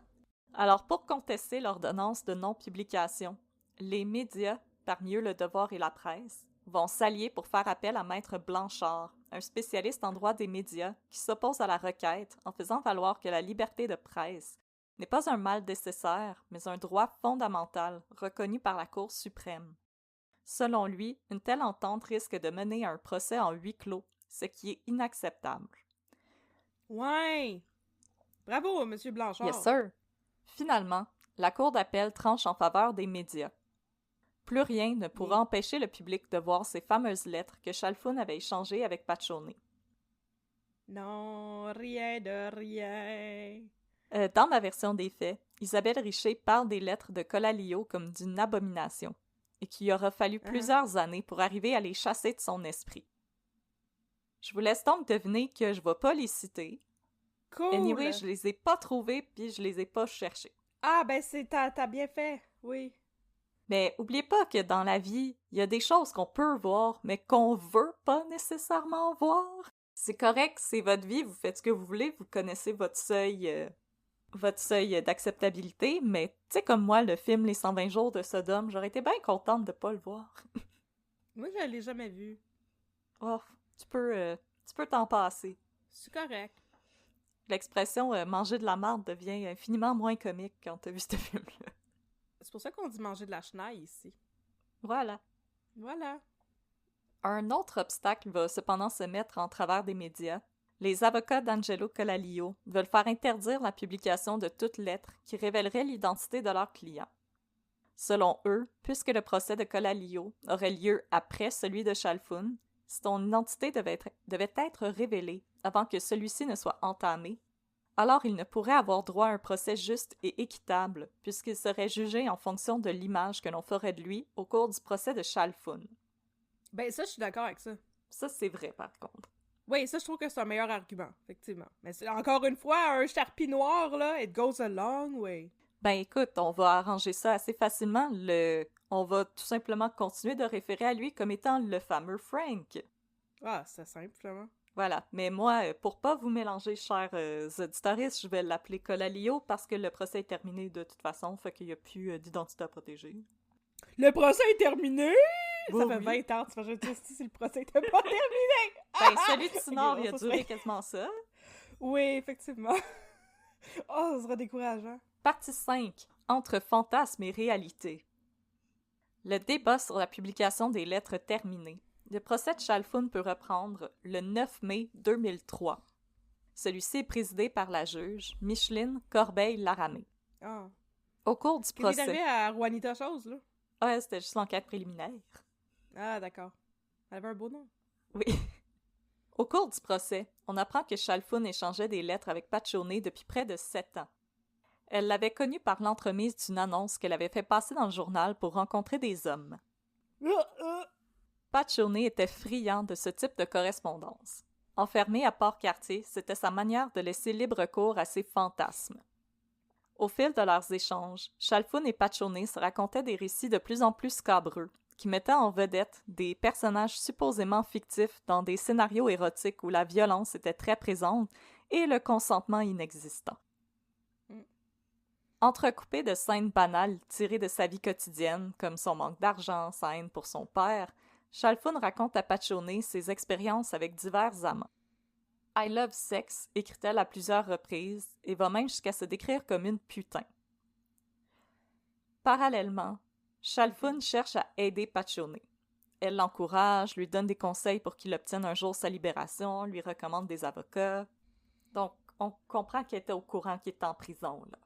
Alors, pour contester l'ordonnance de non-publication, les médias, parmi eux Le Devoir et la presse, vont s'allier pour faire appel à Maître Blanchard, un spécialiste en droit des médias qui s'oppose à la requête en faisant valoir que la liberté de presse n'est pas un mal nécessaire, mais un droit fondamental reconnu par la Cour suprême. Selon lui, une telle entente risque de mener à un procès en huis clos, ce qui est inacceptable. Ouais! Bravo, M. Blanchard! Yes, sir! Finalement, la Cour d'appel tranche en faveur des médias. Plus rien ne pourra empêcher le public de voir ces fameuses lettres que Chalfoun avait échangées avec Paccione. Non, rien de rien. Dans ma version des faits, Isabelle Richer parle des lettres de Colalio comme d'une abomination, et qu'il aura fallu plusieurs années pour arriver à les chasser de son esprit. Je vous laisse donc deviner que je ne vais pas les citer. Cool! Anyway, je les ai pas trouvés, puis je les ai pas cherchés. Ah, ben t'as bien fait, oui. Mais oubliez pas que dans la vie, il y a des choses qu'on peut voir, mais qu'on veut pas nécessairement voir. C'est correct, c'est votre vie, vous faites ce que vous voulez, vous connaissez votre seuil d'acceptabilité, mais tu sais, comme moi, le film Les 120 jours de Sodome, j'aurais été bien contente de pas le voir. Moi, je l'ai jamais vu. Oh, tu peux t'en passer. C'est correct. L'expression manger de la marde devient infiniment moins comique quand t'as vu ce film-là. C'est pour ça qu'on dit manger de la chenaille ici. Voilà. Voilà. Un autre obstacle va cependant se mettre en travers des médias. Les avocats d'Angelo Colalio veulent faire interdire la publication de toute lettre qui révélerait l'identité de leur client. Selon eux, puisque le procès de Colalio aurait lieu après celui de Chalfoun, si ton identité devait être révélée, avant que celui-ci ne soit entamé, alors il ne pourrait avoir droit à un procès juste et équitable, puisqu'il serait jugé en fonction de l'image que l'on ferait de lui au cours du procès de Chalfun. Ben ça, je suis d'accord avec ça. Ça, c'est vrai, par contre. Oui, ça, je trouve que c'est un meilleur argument, effectivement. Mais encore une fois, un Sharpie noir, là, it goes a long way. Ben écoute, on va arranger ça assez facilement. On va tout simplement continuer de référer à lui comme étant le fameux Frank. Ah, c'est simple, finalement. Voilà, mais moi, pour pas vous mélanger, chers auditeurs, je vais l'appeler Colalio parce que le procès est terminé de toute façon, fait qu'il n'y a plus d'identité à protéger. Le procès est terminé! Oui, ça fait 20 ans, tu vas juste dire si le procès était pas terminé! Ben, celui de Sinor, Ok, il a duré quasiment ça. Oui, effectivement. Oh, ça sera décourageant. Partie 5. Entre fantasme et réalité. Le débat sur la publication des lettres terminé. Le procès de Chalfun peut reprendre le 9 mai 2003. Celui-ci est présidé par la juge Micheline Corbeil-Laramé. Ah. Au cours du procès... Qu'est-ce qui est arrivé à Juanita Chose, là? Ah, c'était juste l'enquête préliminaire. Ah, d'accord. Elle avait un beau nom. Oui. Au cours du procès, on apprend que Chalfun échangeait des lettres avec Paccione depuis près de 7 ans. Elle l'avait connu par l'entremise d'une annonce qu'elle avait fait passer dans le journal pour rencontrer des hommes. Paccione était friand de ce type de correspondance. Enfermé à Port-Cartier, c'était sa manière de laisser libre cours à ses fantasmes. Au fil de leurs échanges, Chalfun et Paccione se racontaient des récits de plus en plus scabreux, qui mettaient en vedette des personnages supposément fictifs dans des scénarios érotiques où la violence était très présente et le consentement inexistant. Entrecoupé de scènes banales tirées de sa vie quotidienne, comme son manque d'argent, sa haine pour son père, Chalfun raconte à Paccione ses expériences avec divers amants. I love sex, écrit-elle à plusieurs reprises, et va même jusqu'à se décrire comme une putain. Parallèlement, Chalfun cherche à aider Paccione. Elle l'encourage, lui donne des conseils pour qu'il obtienne un jour sa libération, lui recommande des avocats. Donc, on comprend qu'elle était au courant qu'il était en prison, là.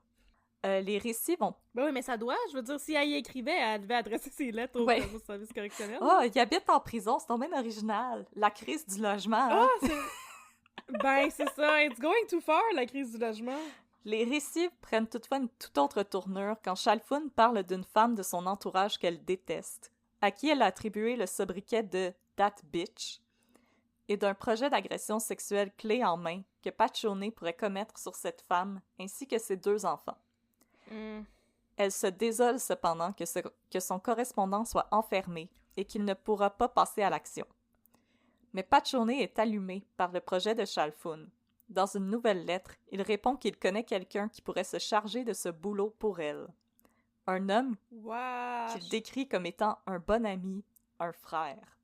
Les récits vont... Ben oui, mais ça doit. Je veux dire, si elle y écrivait, elle devait adresser ses lettres au service correctionnel. Oh, il habite en prison, c'est tombé original. La crise du logement. Ah, c'est... Ben, c'est ça. It's going too far, la crise du logement. Les récits prennent toutefois une toute autre tournure quand Chalfun parle d'une femme de son entourage qu'elle déteste, à qui elle a attribué le sobriquet de « that bitch », et d'un projet d'agression sexuelle clé en main que Paccione pourrait commettre sur cette femme ainsi que ses 2 enfants. Elle se désole cependant que son correspondant soit enfermé et qu'il ne pourra pas passer à l'action. Mais Paccione est allumé par le projet de Chalfun. Dans une nouvelle lettre, il répond qu'il connaît quelqu'un qui pourrait se charger de ce boulot pour elle. Un homme qu'il décrit comme étant un bon ami, un frère.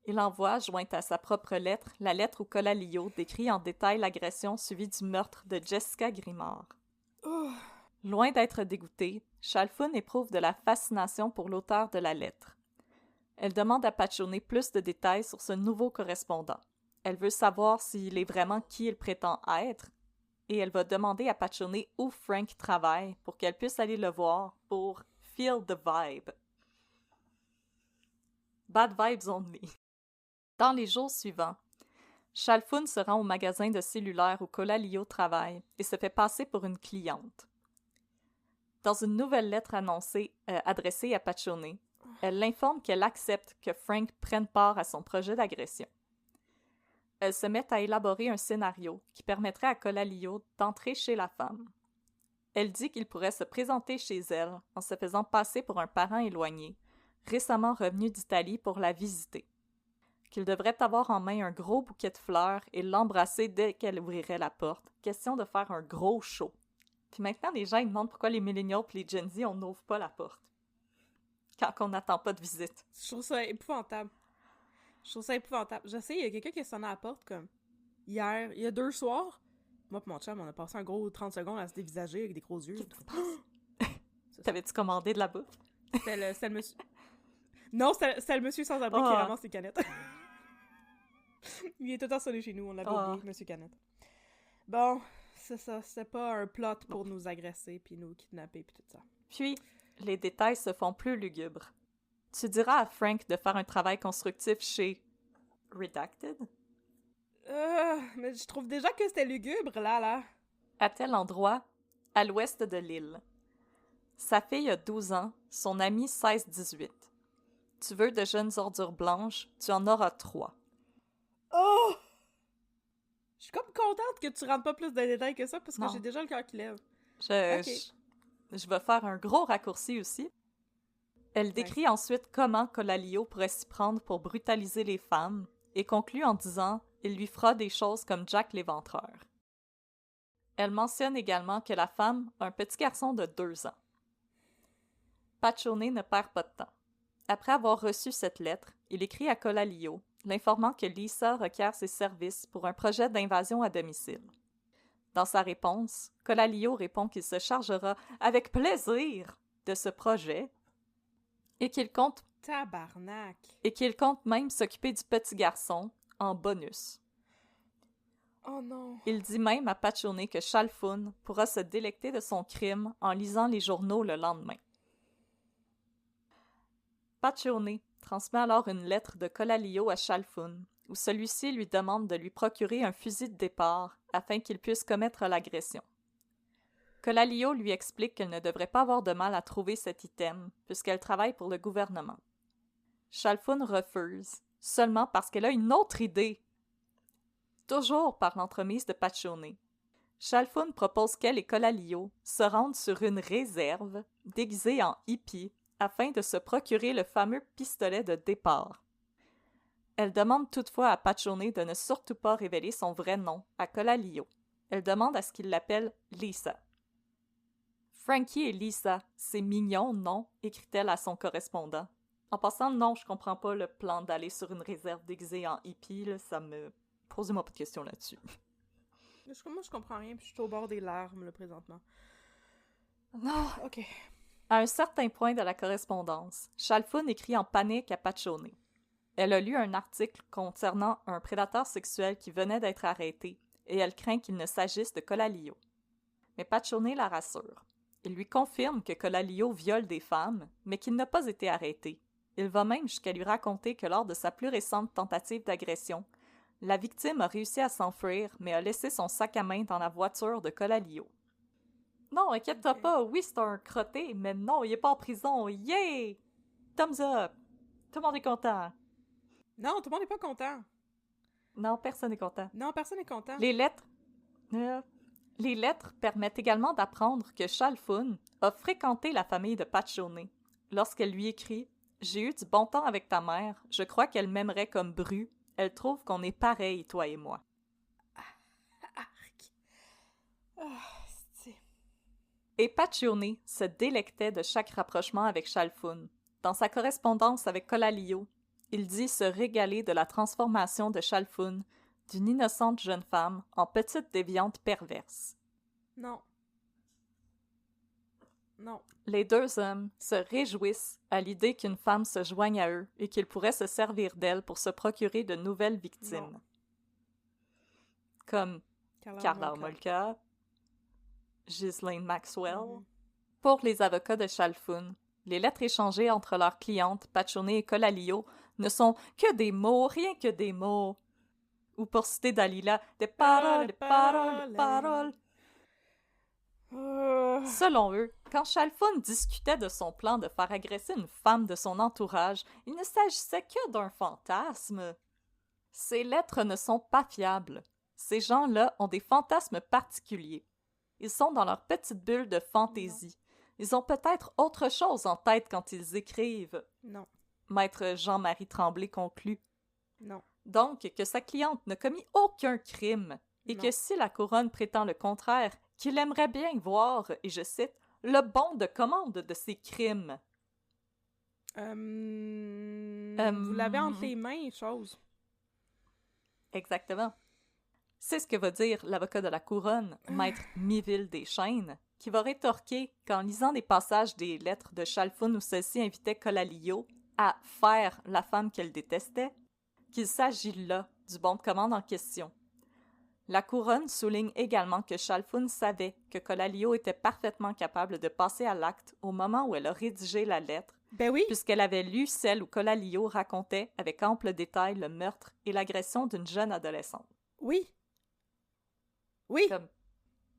Il envoie, jointe à sa propre lettre, la lettre où Colalio décrit en détail l'agression suivie du meurtre de Jessica Grimard. Loin d'être dégoûtée, Chalfun éprouve de la fascination pour l'auteur de la lettre. Elle demande à Paccione plus de détails sur ce nouveau correspondant. Elle veut savoir s'il est vraiment qui il prétend être, et elle va demander à Paccione où Frank travaille pour qu'elle puisse aller le voir pour « feel the vibe ». Bad vibes only. Dans les jours suivants, Chalfun se rend au magasin de cellulaire où Colalio travaille et se fait passer pour une cliente. Dans une nouvelle lettre adressée à Paccione, elle l'informe qu'elle accepte que Frank prenne part à son projet d'agression. Elle se met à élaborer un scénario qui permettrait à Colalio d'entrer chez la femme. Elle dit qu'il pourrait se présenter chez elle en se faisant passer pour un parent éloigné, récemment revenu d'Italie pour la visiter. Qu'il devrait avoir en main un gros bouquet de fleurs et l'embrasser dès qu'elle ouvrirait la porte. Question de faire un gros show. Puis maintenant, les gens ils demandent pourquoi les millennials et les Gen Z, on n'ouvre pas la porte. Quand on n'attend pas de visite. Je trouve ça épouvantable. Je sais, il y a quelqu'un qui a sonné à la porte, comme, hier, il y a 2 soirs. Moi et mon chum, on a passé un gros 30 secondes à se dévisager avec des gros yeux. Qu'est-ce qui se passe? T'avais-tu commandé de la bouffe? C'était le monsieur... Non, c'était le monsieur sans-abri qui ramasse les canettes. Il est tout le temps sonné chez nous, on l'avait oublié, monsieur Canette. Bon, c'est ça, c'est pas un plot pour nous agresser, puis nous kidnapper, puis tout ça. Puis, les détails se font plus lugubres. Tu diras à Frank de faire un travail constructif chez Redacted? Mais je trouve déjà que c'était lugubre, là. À tel endroit, à l'ouest de l'île. Sa fille a 12 ans, son ami 16-18. Tu veux de jeunes ordures blanches, tu en auras 3. Oh! Je suis comme contente que tu rentres pas plus de détails que ça, parce que Non. j'ai déjà le cœur qui lève. Je vais faire un gros raccourci aussi. Elle décrit ensuite comment Colalio pourrait s'y prendre pour brutaliser les femmes et conclut en disant « Il lui fera des choses comme Jack l'Éventreur ». Elle mentionne également que la femme a un petit garçon de 2 ans. Paccione ne perd pas de temps. Après avoir reçu cette lettre, il écrit à Colalio, l'informant que Lisa requiert ses services pour un projet d'invasion à domicile. Dans sa réponse, Colalio répond qu'il se chargera avec plaisir de ce projet et qu'il compte Tabarnak! Et qu'il compte même s'occuper du petit garçon en bonus. Oh non! Il dit même à Paccione que Chalfun pourra se délecter de son crime en lisant les journaux le lendemain. Paccione transmet alors une lettre de Colalio à Chalfun, où celui-ci lui demande de lui procurer un fusil de départ afin qu'il puisse commettre l'agression. Colalio lui explique qu'elle ne devrait pas avoir de mal à trouver cet item, puisqu'elle travaille pour le gouvernement. Chalfun refuse, seulement parce qu'elle a une autre idée. Toujours par l'entremise de Paccione. Chalfun propose qu'elle et Colalio se rendent sur une réserve, déguisée en hippie, afin de se procurer le fameux pistolet de départ. Elle demande toutefois à Paccione de ne surtout pas révéler son vrai nom à Colalio. Elle demande à ce qu'il l'appelle Lisa. Frankie et Lisa, c'est mignon, non? Écrit-elle à son correspondant. En passant, non, je comprends pas le plan d'aller sur une réserve déguisée en hippie, là, ça me... Posez-moi pas de questions là-dessus. Moi, je comprends rien, puis je suis au bord des larmes, là, présentement. Non! OK. À un certain point de la correspondance, Chalfun écrit en panique à Paccione. Elle a lu un article concernant un prédateur sexuel qui venait d'être arrêté, et elle craint qu'il ne s'agisse de Colalio. Mais Paccione la rassure. Il lui confirme que Colalio viole des femmes, mais qu'il n'a pas été arrêté. Il va même jusqu'à lui raconter que lors de sa plus récente tentative d'agression, la victime a réussi à s'enfuir, mais a laissé son sac à main dans la voiture de Colalio. Non, inquiète-toi pas, oui, c'est un crotté, mais non, il est pas en prison, yay! Thumbs up! Tout le monde est content. Non, tout le monde n'est pas content. Non, personne n'est content. Non, personne n'est content. Les lettres permettent également d'apprendre que Chalfun a fréquenté la famille de Paccione. Lorsqu'elle lui écrit « J'ai eu du bon temps avec ta mère, je crois qu'elle m'aimerait comme Bru, elle trouve qu'on est pareil, toi et moi. » Et Paccione se délectait de chaque rapprochement avec Chalfun. Dans sa correspondance avec Colalio, il dit se régaler de la transformation de Chalfun d'une innocente jeune femme en petite déviante perverse. Non. Les 2 hommes se réjouissent à l'idée qu'une femme se joigne à eux et qu'ils pourraient se servir d'elle pour se procurer de nouvelles victimes. Non. Comme Carla Homolka, Ghislaine Maxwell. Pour les avocats de Chalfun, les lettres échangées entre leurs clientes, Paccione et Colalio, ne sont que des mots, rien que des mots. Ou pour citer Dalila, des paroles, des paroles, des paroles. Selon eux, quand Chalfun discutait de son plan de faire agresser une femme de son entourage, il ne s'agissait que d'un fantasme. Ces lettres ne sont pas fiables. Ces gens-là ont des fantasmes particuliers. Ils sont dans leur petite bulle de fantaisie. Ils ont peut-être autre chose en tête quand ils écrivent. Non. Maître Jean-Marie Tremblay conclut. Non. Donc, que sa cliente n'a commis aucun crime, et que si la couronne prétend le contraire, qu'il aimerait bien voir, et je cite, le bon de commande de ces crimes. Vous l'avez entre les mains, chose. Exactement. C'est ce que va dire l'avocat de la couronne, maître Miville Deschênes, qui va rétorquer qu'en lisant des passages des lettres de Chalfun où celle-ci invitait Colalio à faire la femme qu'elle détestait, qu'il s'agit là du bon de commande en question. La couronne souligne également que Chalfun savait que Colalio était parfaitement capable de passer à l'acte au moment où elle a rédigé la lettre, puisqu'elle avait lu celle où Colalio racontait avec ample détail le meurtre et l'agression d'une jeune adolescente. Oui. Oui.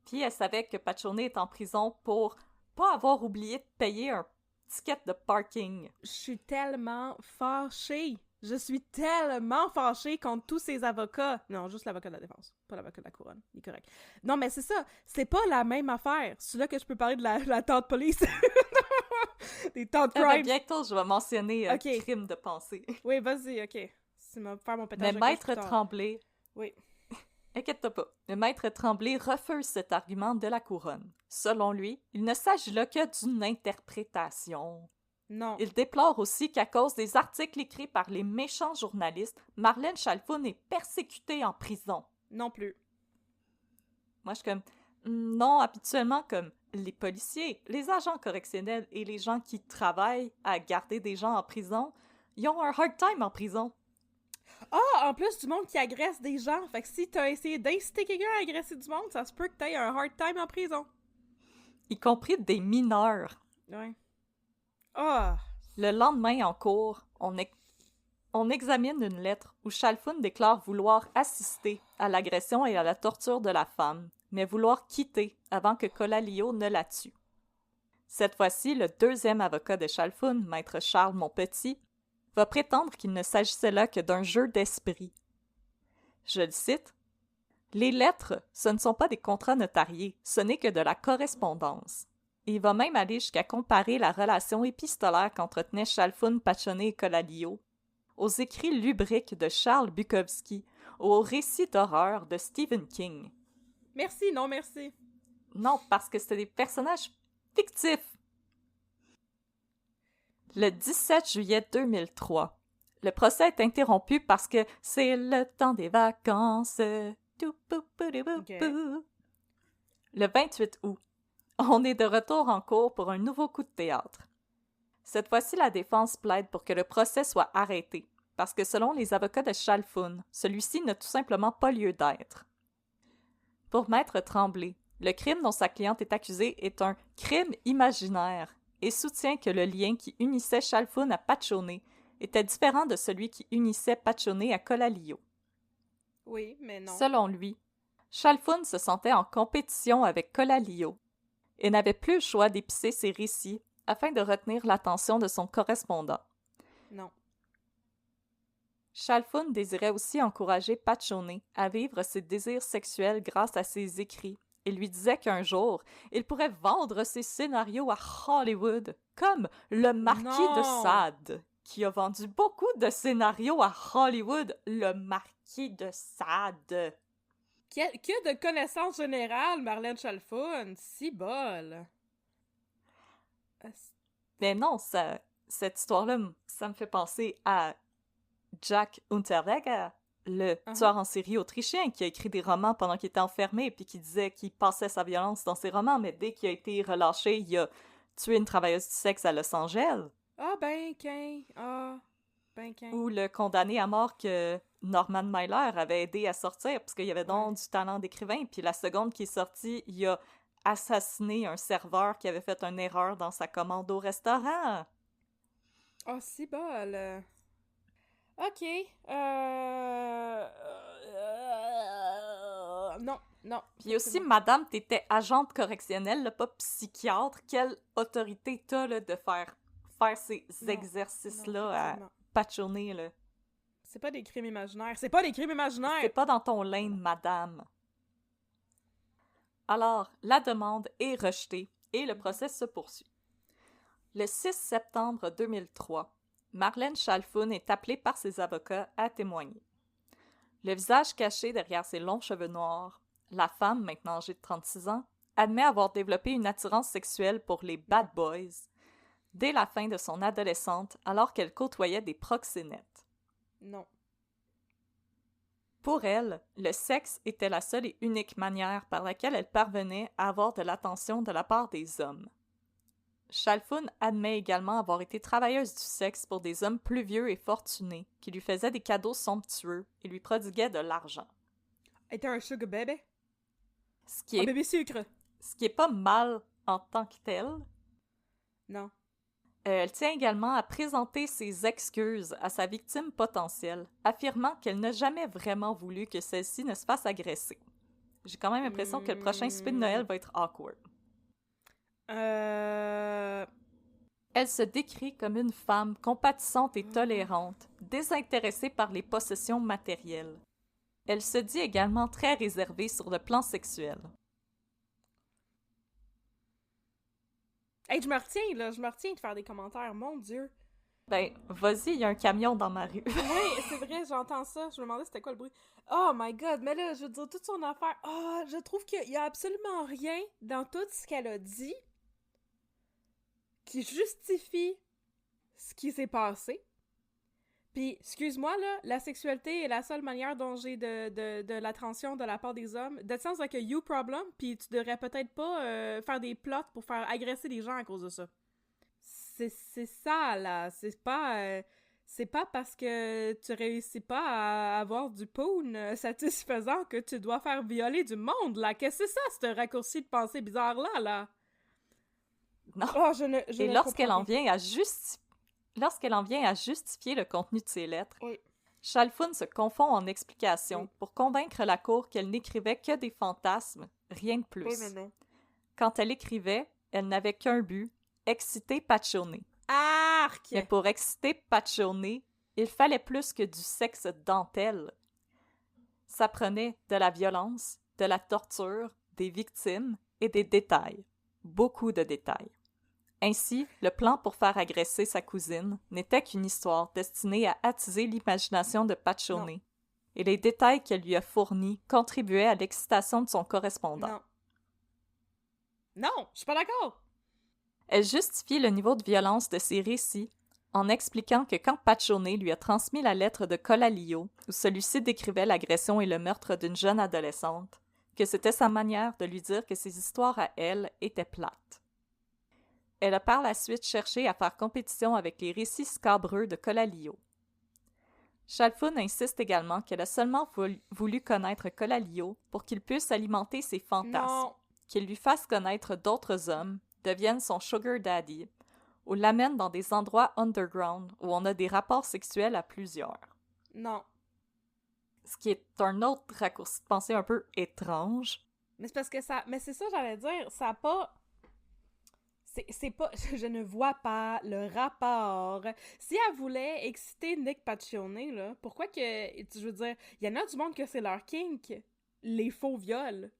Puis elle savait que Pachone est en prison pour pas avoir oublié de payer un ticket de parking. Je suis tellement fâchée. Je suis tellement fâchée contre tous ces avocats. Non, juste l'avocat de la défense, pas l'avocat de la couronne. Il est correct. Non, mais c'est ça. C'est pas la même affaire. C'est là que je peux parler de la tante police. Des tantes crimes. Bientôt, je vais mentionner crime de pensée. Oui, vas-y, OK. Tu vas faire mon pétage. Mais Maître Tremblay... Oui. Inquiète-toi pas. Le Maître Tremblay refuse cet argument de la couronne. Selon lui, il ne s'agit là que d'une interprétation. Non. Il déplore aussi qu'à cause des articles écrits par les méchants journalistes, Marlène Chalfoun est persécutée en prison. Non plus. Moi, je suis comme... Non, habituellement, comme les policiers, les agents correctionnels et les gens qui travaillent à garder des gens en prison, ils ont un hard time en prison. Ah, en plus du monde qui agresse des gens. Fait que si t'as essayé d'inciter quelqu'un à agresser du monde, ça se peut que t'aies un hard time en prison. Y compris des mineurs. Ouais. Ah! Le lendemain en cours, on examine une lettre où Chalfoun déclare vouloir assister à l'agression et à la torture de la femme, mais vouloir quitter avant que Colalio ne la tue. Cette fois-ci, le deuxième avocat de Chalfoun, Maître Charles Monpetit, va prétendre qu'il ne s'agissait là que d'un jeu d'esprit. Je le cite. « Les lettres, ce ne sont pas des contrats notariés, ce n'est que de la correspondance. » Il va même aller jusqu'à comparer la relation épistolaire qu'entretenaient Chalfoun, Pachone et Colalio aux écrits lubriques de Charles Bukowski, aux récits d'horreur de Stephen King. Merci, non merci. Non, parce que c'était des personnages fictifs. Le 17 juillet 2003, le procès est interrompu parce que c'est le temps des vacances. Okay. Le 28 août, on est de retour en cours pour un nouveau coup de théâtre. Cette fois-ci, la défense plaide pour que le procès soit arrêté, parce que selon les avocats de Chalfoun, celui-ci n'a tout simplement pas lieu d'être. Pour Maître Tremblay, le crime dont sa cliente est accusée est un crime imaginaire et soutient que le lien qui unissait Chalfoun à Pachone était différent de celui qui unissait Pachone à Colalio. Oui, mais non. Selon lui, Chalfoun se sentait en compétition avec Colalio et n'avait plus le choix d'épicer ses récits afin de retenir l'attention de son correspondant. Non. Chalfoun désirait aussi encourager Pachone à vivre ses désirs sexuels grâce à ses écrits et lui disait qu'un jour, il pourrait vendre ses scénarios à Hollywood, comme le Marquis de Sade, qui a vendu beaucoup de scénarios à Hollywood, le Marquis de Sade. Que de connaissances générales, Marlène Chalfoun, si bol. Mais non, cette histoire-là, ça me fait penser à Jack Unterweger, le tueur en série autrichien qui a écrit des romans pendant qu'il était enfermé puis qui disait qu'il passait sa violence dans ses romans, mais dès qu'il a été relâché, il a tué une travailleuse du sexe à Los Angeles. Ah ben qu'un. Ou le condamné à mort que Norman Mailer avait aidé à sortir parce qu'il y avait donc du talent d'écrivain, puis la seconde qui est sortie, il a assassiné un serveur qui avait fait une erreur dans sa commande au restaurant. Ah, si bol. OK. Non. Puis aussi, madame, t'étais agente correctionnelle, là, pas psychiatre. Quelle autorité t'as là, de faire ces exercices-là à Pachone, là? C'est pas des crimes imaginaires. C'est pas des crimes imaginaires! C'est pas dans ton lane, madame. Alors, la demande est rejetée et le procès se poursuit. Le 6 septembre 2003, Marlène Chalfoun est appelée par ses avocats à témoigner. Le visage caché derrière ses longs cheveux noirs, la femme, maintenant âgée de 36 ans, admet avoir développé une attirance sexuelle pour les bad boys dès la fin de son adolescente alors qu'elle côtoyait des proxénètes. Non. Pour elle, le sexe était la seule et unique manière par laquelle elle parvenait à avoir de l'attention de la part des hommes. Chalfoun admet également avoir été travailleuse du sexe pour des hommes plus vieux et fortunés qui lui faisaient des cadeaux somptueux et lui prodiguaient de l'argent. Elle était un sugar baby? Bébé sucre! Ce qui est pas mal en tant que tel. Non. Elle tient également à présenter ses excuses à sa victime potentielle, affirmant qu'elle n'a jamais vraiment voulu que celle-ci ne se fasse agresser. J'ai quand même l'impression que le prochain souper de Noël va être awkward. Elle se décrit comme une femme compatissante et tolérante, désintéressée par les possessions matérielles. Elle se dit également très réservée sur le plan sexuel. Hey, je me retiens de faire des commentaires, mon Dieu. Ben, vas-y, il y a un camion dans ma rue. Oui, c'est vrai, j'entends ça. Je me demandais c'était quoi le bruit. Oh my God, mais là, je veux dire, toute son affaire... je trouve qu'il y a absolument rien dans tout ce qu'elle a dit qui justifie ce qui s'est passé. Puis, excuse-moi, là, la sexualité est la seule manière dont j'ai de l'attention de la part des hommes. That sounds like a you problem, puis tu devrais peut-être pas faire des plots pour faire agresser des gens à cause de ça. C'est ça, là. C'est pas parce que tu réussis pas à avoir du poon satisfaisant que tu dois faire violer du monde, là. Qu'est-ce que c'est ça, ce raccourci de pensée bizarre-là, là? Non. Oh, Et lorsqu'elle en vient à justifier le contenu de ses lettres, oui. Chalfun se confond en explications pour convaincre la cour qu'elle n'écrivait que des fantasmes, rien de plus. Oui, mais non. Quand elle écrivait, elle n'avait qu'un but, exciter Paccione. Arc! Mais pour exciter Paccione, il fallait plus que du sexe dentelle. Ça prenait de la violence, de la torture, des victimes et des détails. Beaucoup de détails. Ainsi, le plan pour faire agresser sa cousine n'était qu'une histoire destinée à attiser l'imagination de Paccione. Non. Et les détails qu'elle lui a fournis contribuaient à l'excitation de son correspondant. Non, je suis pas d'accord! Elle justifie le niveau de violence de ses récits en expliquant que quand Paccione lui a transmis la lettre de Colalio, où celui-ci décrivait l'agression et le meurtre d'une jeune adolescente, que c'était sa manière de lui dire que ses histoires à elle étaient plates. Elle a par la suite cherché à faire compétition avec les récits scabreux de Colalio. Chalfun insiste également qu'elle a seulement voulu connaître Colalio pour qu'il puisse alimenter ses fantasmes, qu'il lui fasse connaître d'autres hommes, devienne son sugar daddy, ou l'amène dans des endroits underground où on a des rapports sexuels à plusieurs. Non. Ce qui est un autre raccourci de pensée un peu étrange. Mais c'est parce que ça... Mais c'est ça, j'allais dire, ça n'a pas... C'est pas... Je ne vois pas le rapport. Si elle voulait exciter Nick Paccione, là, pourquoi que... Je veux dire, il y en a du monde que c'est leur kink, les faux viols.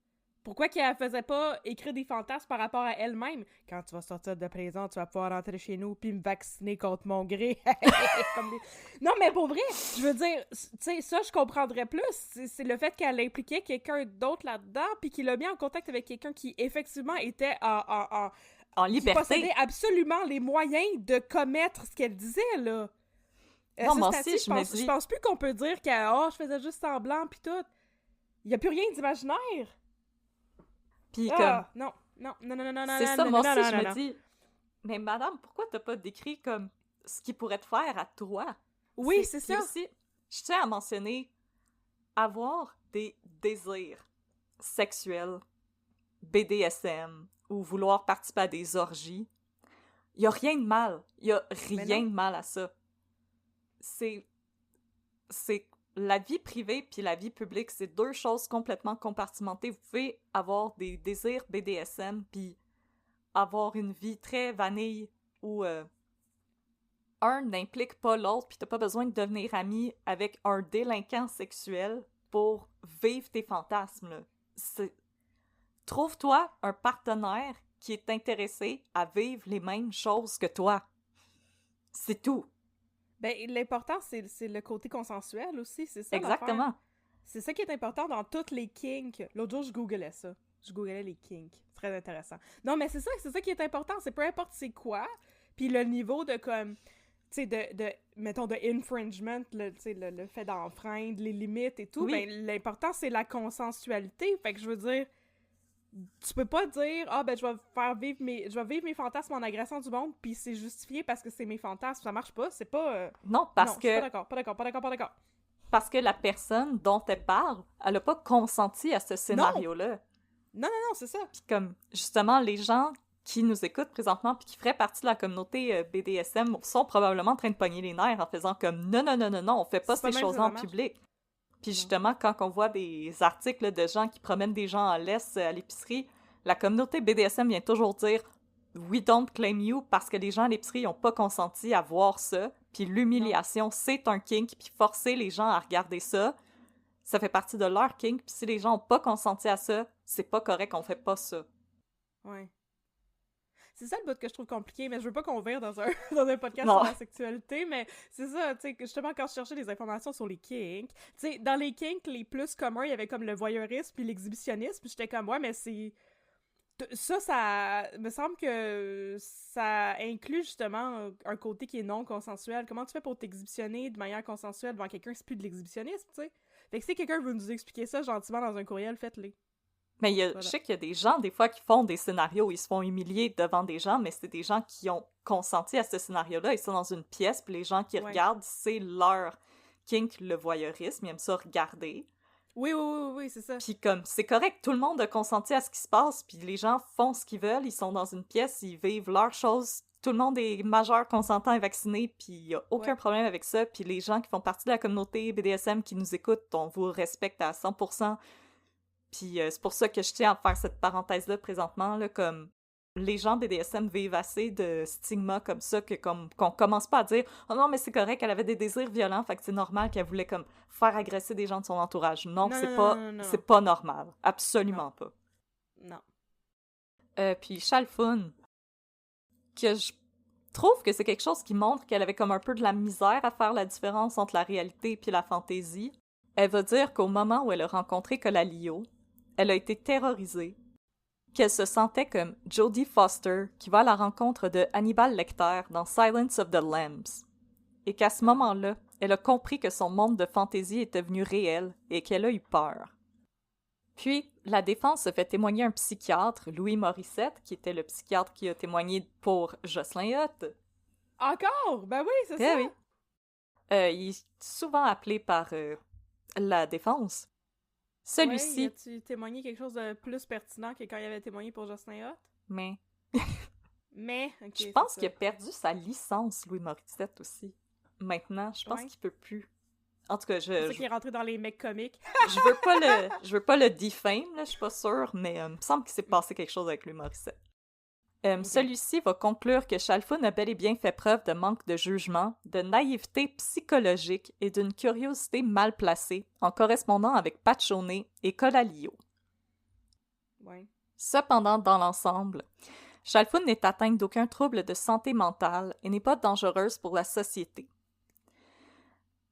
Pourquoi qu'elle faisait pas écrire des fantasmes par rapport à elle-même? Quand tu vas sortir de prison, tu vas pouvoir rentrer chez nous puis me vacciner contre mon gré. Non, mais pour vrai, je veux dire, tu sais, ça, je comprendrais plus. C'est le fait qu'elle impliquait quelqu'un d'autre là-dedans puis qu'il l'a mis en contact avec quelqu'un qui, effectivement, était en liberté. Qui possédait absolument les moyens de commettre ce qu'elle disait, là. Non, moi aussi, je pense plus qu'on peut dire que je faisais juste semblant puis tout. Il y a plus rien d'imaginaire. Puis comme... Non. C'est ça, moi aussi, je me dis... Mais madame, pourquoi t'as pas décrit comme ce qui pourrait te faire à toi? Oui, c'est ça. Aussi, je tiens à mentionner avoir des désirs sexuels, BDSM, ou vouloir participer à des orgies. Il y a rien de mal. Il y a rien de mal à ça. C'est la vie privée puis la vie publique, c'est deux choses complètement compartimentées. Vous pouvez avoir des désirs BDSM puis avoir une vie très vanille où un n'implique pas l'autre puis t'as pas besoin de devenir ami avec un délinquant sexuel pour vivre tes fantasmes, là. Trouve-toi un partenaire qui est intéressé à vivre les mêmes choses que toi. C'est tout. Ben, l'important, c'est le côté consensuel aussi, c'est ça. Exactement. L'affaire. C'est ça qui est important dans toutes les kinks. L'autre jour, je googlais ça. Je googlais les kinks. C'est très intéressant. Non, mais c'est ça qui est important. C'est peu importe c'est quoi, puis le niveau de comme... Tu sais, mettons, de infringement, le fait d'enfreindre les limites et tout, oui. Ben, l'important, c'est la consensualité. Fait que je veux dire... Tu peux pas dire je vais vivre mes fantasmes en agressant du monde puis c'est justifié parce que c'est mes fantasmes, ça marche pas, c'est pas non, parce que pas d'accord. Parce que la personne dont elle parle, elle a pas consenti à ce scénario-là. Non, c'est ça. Puis comme justement les gens qui nous écoutent présentement puis qui feraient partie de la communauté BDSM sont probablement en train de pogner les nerfs en faisant comme non, on fait pas ces choses-là en public. Puis justement, quand on voit des articles de gens qui promènent des gens en laisse à l'épicerie, la communauté BDSM vient toujours dire « We don't claim you » parce que les gens à l'épicerie n'ont pas consenti à voir ça. Puis l'humiliation, c'est un kink, puis forcer les gens à regarder ça, ça fait partie de leur kink. Puis si les gens n'ont pas consenti à ça, c'est pas correct, on fait pas ça. Ouais. C'est ça le bout que je trouve compliqué, mais je veux pas qu'on vire dans un podcast sur la sexualité, mais c'est ça, tu sais, justement, quand je cherchais des informations sur les kinks, tu sais, dans les kinks les plus communs, il y avait comme le voyeurisme puis l'exhibitionnisme, puis j'étais comme, ouais, mais c'est... Ça me semble que ça inclut justement un côté qui est non consensuel. Comment tu fais pour t'exhibitionner de manière consensuelle devant quelqu'un? C'est plus de l'exhibitionnisme, tu sais. Fait que si quelqu'un veut nous expliquer ça gentiment dans un courriel, faites-le. Mais je sais qu'il y a des gens, des fois, qui font des scénarios où ils se font humilier devant des gens, mais c'est des gens qui ont consenti à ce scénario-là. Ils sont dans une pièce, puis les gens qui regardent, c'est leur kink, le voyeurisme. Ils aiment ça regarder. Oui, c'est ça. Puis comme, c'est correct, tout le monde a consenti à ce qui se passe, puis les gens font ce qu'ils veulent, ils sont dans une pièce, ils vivent leurs choses. Tout le monde est majeur, consentant et vacciné, puis il n'y a aucun problème avec ça. Puis les gens qui font partie de la communauté BDSM qui nous écoutent, on vous respecte à 100%. Puis c'est pour ça que je tiens à faire cette parenthèse-là présentement, là, comme les gens BDSM vivent assez de stigma comme ça que qu'on commence pas à dire « Oh non, mais c'est correct, elle avait des désirs violents, fait que c'est normal qu'elle voulait comme faire agresser des gens de son entourage. » Non, c'est pas normal. Absolument pas. Non. Puis Chalfun, que je trouve que c'est quelque chose qui montre qu'elle avait comme un peu de la misère à faire la différence entre la réalité puis la fantaisie. Elle va dire qu'au moment où elle a rencontré Colalio, elle a été terrorisée, qu'elle se sentait comme Jodie Foster qui va à la rencontre de Hannibal Lecter dans Silence of the Lambs, et qu'à ce moment-là, elle a compris que son monde de fantaisie était devenu réel et qu'elle a eu peur. Puis, la défense se fait témoigner un psychiatre, Louis Morissette, qui était le psychiatre qui a témoigné pour Jocelyn Hutt. Encore? Ben oui, c'est ça! Oui. Il est souvent appelé par la défense. Celui-ci... As-tu témoigné quelque chose de plus pertinent que quand il avait témoigné pour Jocelyn Hutt? Mais... ok, je pense qu'il a perdu sa licence, Louis Morissette, aussi. Maintenant, je pense qu'il peut plus. En tout cas, c'est ça qui est rentré dans les mecs comiques. je veux pas le defame, là, je suis pas sûre, mais il me semble qu'il s'est passé quelque chose avec Louis Morissette. Celui-ci va conclure que Chalfun a bel et bien fait preuve de manque de jugement, de naïveté psychologique et d'une curiosité mal placée en correspondant avec Paccione et Colalio. Ouais. Cependant, dans l'ensemble, Chalfun n'est atteinte d'aucun trouble de santé mentale et n'est pas dangereuse pour la société.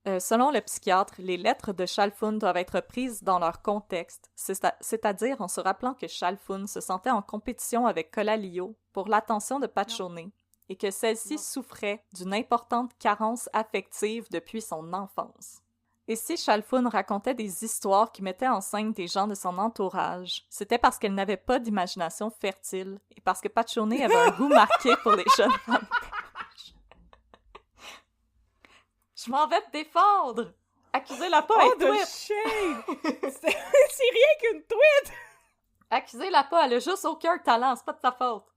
Selon le psychiatre, les lettres de Chalfun doivent être prises dans leur contexte, c'est-à-dire en se rappelant que Chalfun se sentait en compétition avec Colalio pour l'attention de Paccione et que celle-ci souffrait d'une importante carence affective depuis son enfance. Et si Chalfun racontait des histoires qui mettaient en scène des gens de son entourage, c'était parce qu'elle n'avait pas d'imagination fertile et parce que Paccione avait un goût marqué pour les jeunes femmes. Je m'en vais te défendre! Accusez-la pas, elle tweet! C'est rien qu'une tweet! Accusez-la pas, elle a juste aucun talent, c'est pas de ta faute.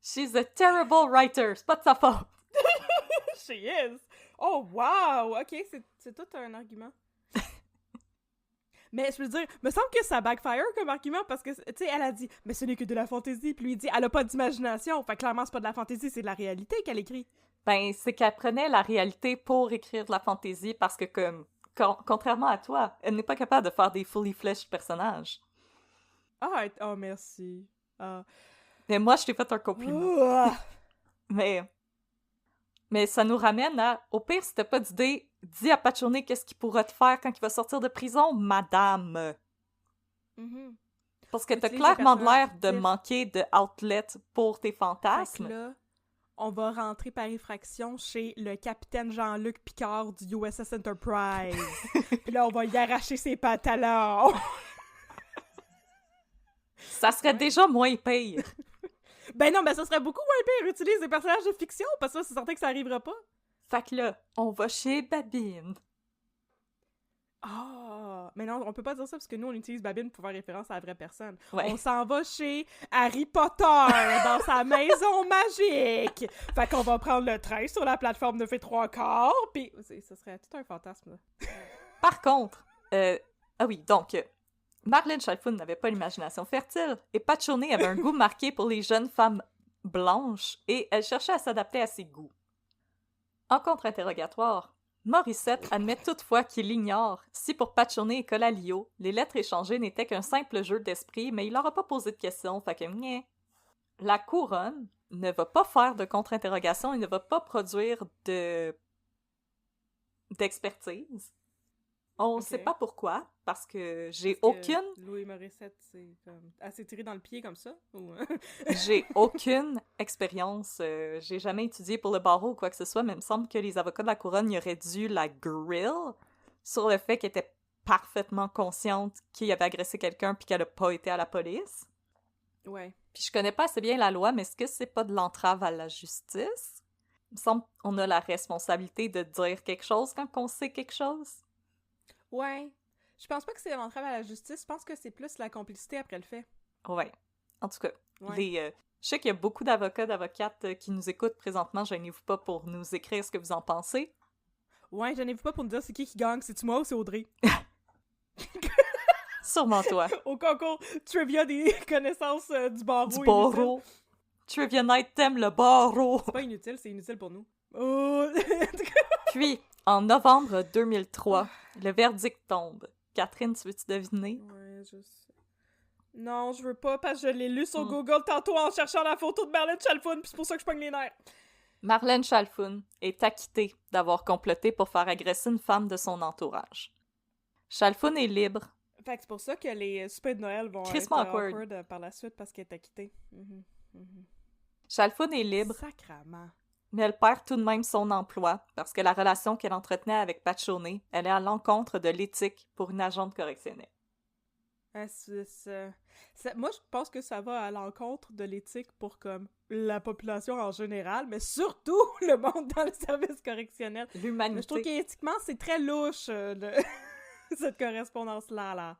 She's a terrible writer, c'est pas de sa faute. She is! Oh, wow! Ok, c'est tout un argument. Mais je veux dire, me semble que ça backfire comme argument parce que, tu sais, elle a dit « Mais ce n'est que de la fantaisie », puis lui dit « Elle a pas d'imagination ». Fait clairement, c'est pas de la fantaisie, c'est de la réalité qu'elle écrit. Ben, c'est qu'elle prenait la réalité pour écrire de la fantaisie parce que, comme, contrairement à toi, elle n'est pas capable de faire des fully fleshed personnages. Ah, oh, merci. Mais moi, je t'ai fait un compliment. Mais ça nous ramène à, au pire, si t'as pas d'idée, dis à Paccione qu'est-ce qu'il pourra te faire quand il va sortir de prison, madame. Mm-hmm. Parce que t'as clairement l'air de manquer de outlet pour tes fantasmes. Là, on va rentrer par effraction chez le capitaine Jean-Luc Picard du USS Enterprise. Puis là, on va y arracher ses pantalons. Ça serait déjà moins pire. Ben non, ben ça serait beaucoup moins pire. Utilise des personnages de fiction, parce que c'est certain que ça arrivera pas. Fait que là, on va chez Babine. Ah! Mais non, on peut pas dire ça parce que nous, on utilise Babine pour faire référence à la vraie personne. Ouais. On s'en va chez Harry Potter dans sa maison magique! Fait qu'on va prendre le train sur la plateforme 9 3/4, pis ce serait tout un fantasme, là. Par contre, Marlène Chalfoun n'avait pas l'imagination fertile et Paccione avait un goût marqué pour les jeunes femmes blanches et elle cherchait à s'adapter à ses goûts. En contre-interrogatoire, Morissette admet toutefois qu'il ignore si pour Paccione et Colalio, les lettres échangées n'étaient qu'un simple jeu d'esprit, mais il leur a pas posé de questions, fait que nyeh. La couronne ne va pas faire de contre-interrogation et ne va pas produire d'expertise. On sait pas pourquoi, parce que j'ai aucune... Louis Morissette, c'est comme... Elle s'est tirée dans le pied comme ça? Ou... J'ai aucune expérience. J'ai jamais étudié pour le barreau ou quoi que ce soit, mais il me semble que les avocats de la couronne y auraient dû la grill sur le fait qu'elle était parfaitement consciente qu'il avait agressé quelqu'un puis qu'elle a pas été à la police. Ouais. Puis je connais pas assez bien la loi, mais est-ce que c'est pas de l'entrave à la justice? Il me semble qu'on a la responsabilité de dire quelque chose quand on sait quelque chose. Ouais. Je pense pas que c'est l'entrave à la justice, je pense que c'est plus la complicité après le fait. Ouais. En tout cas, ouais. je sais qu'il y a beaucoup d'avocats, d'avocates qui nous écoutent présentement. Gênez-vous pas pour nous écrire ce que vous en pensez. Ouais, gênez-vous pas pour nous dire c'est qui gagne, c'est-tu moi ou c'est Audrey? Sûrement toi. Au concours trivia des connaissances du barreau. Du barreau. Trivia Night t'aime le barreau. C'est pas inutile, c'est inutile pour nous. Oh! Puis, en novembre 2003, le verdict tombe. Catherine, tu veux-tu deviner? Ouais, je sais. Non, je veux pas, parce que je l'ai lu sur Google tantôt en cherchant la photo de Marlène Chalfoun, puis c'est pour ça que je pogne les nerfs. Marlène Chalfoun est acquittée d'avoir comploté pour faire agresser une femme de son entourage. Chalfoun est libre. Fait que c'est pour ça que les soupers de Noël vont Chris être awkward par la suite, parce qu'elle est acquittée. Chalfoun est libre. Sacrement. Mais elle perd tout de même son emploi parce que la relation qu'elle entretenait avec Paccione, elle est à l'encontre de l'éthique pour une agente correctionnelle. Moi, je pense que ça va à l'encontre de l'éthique pour comme la population en général, mais surtout le monde dans le service correctionnel. L'humanité. Mais je trouve qu'éthiquement, c'est très louche, cette correspondance-là.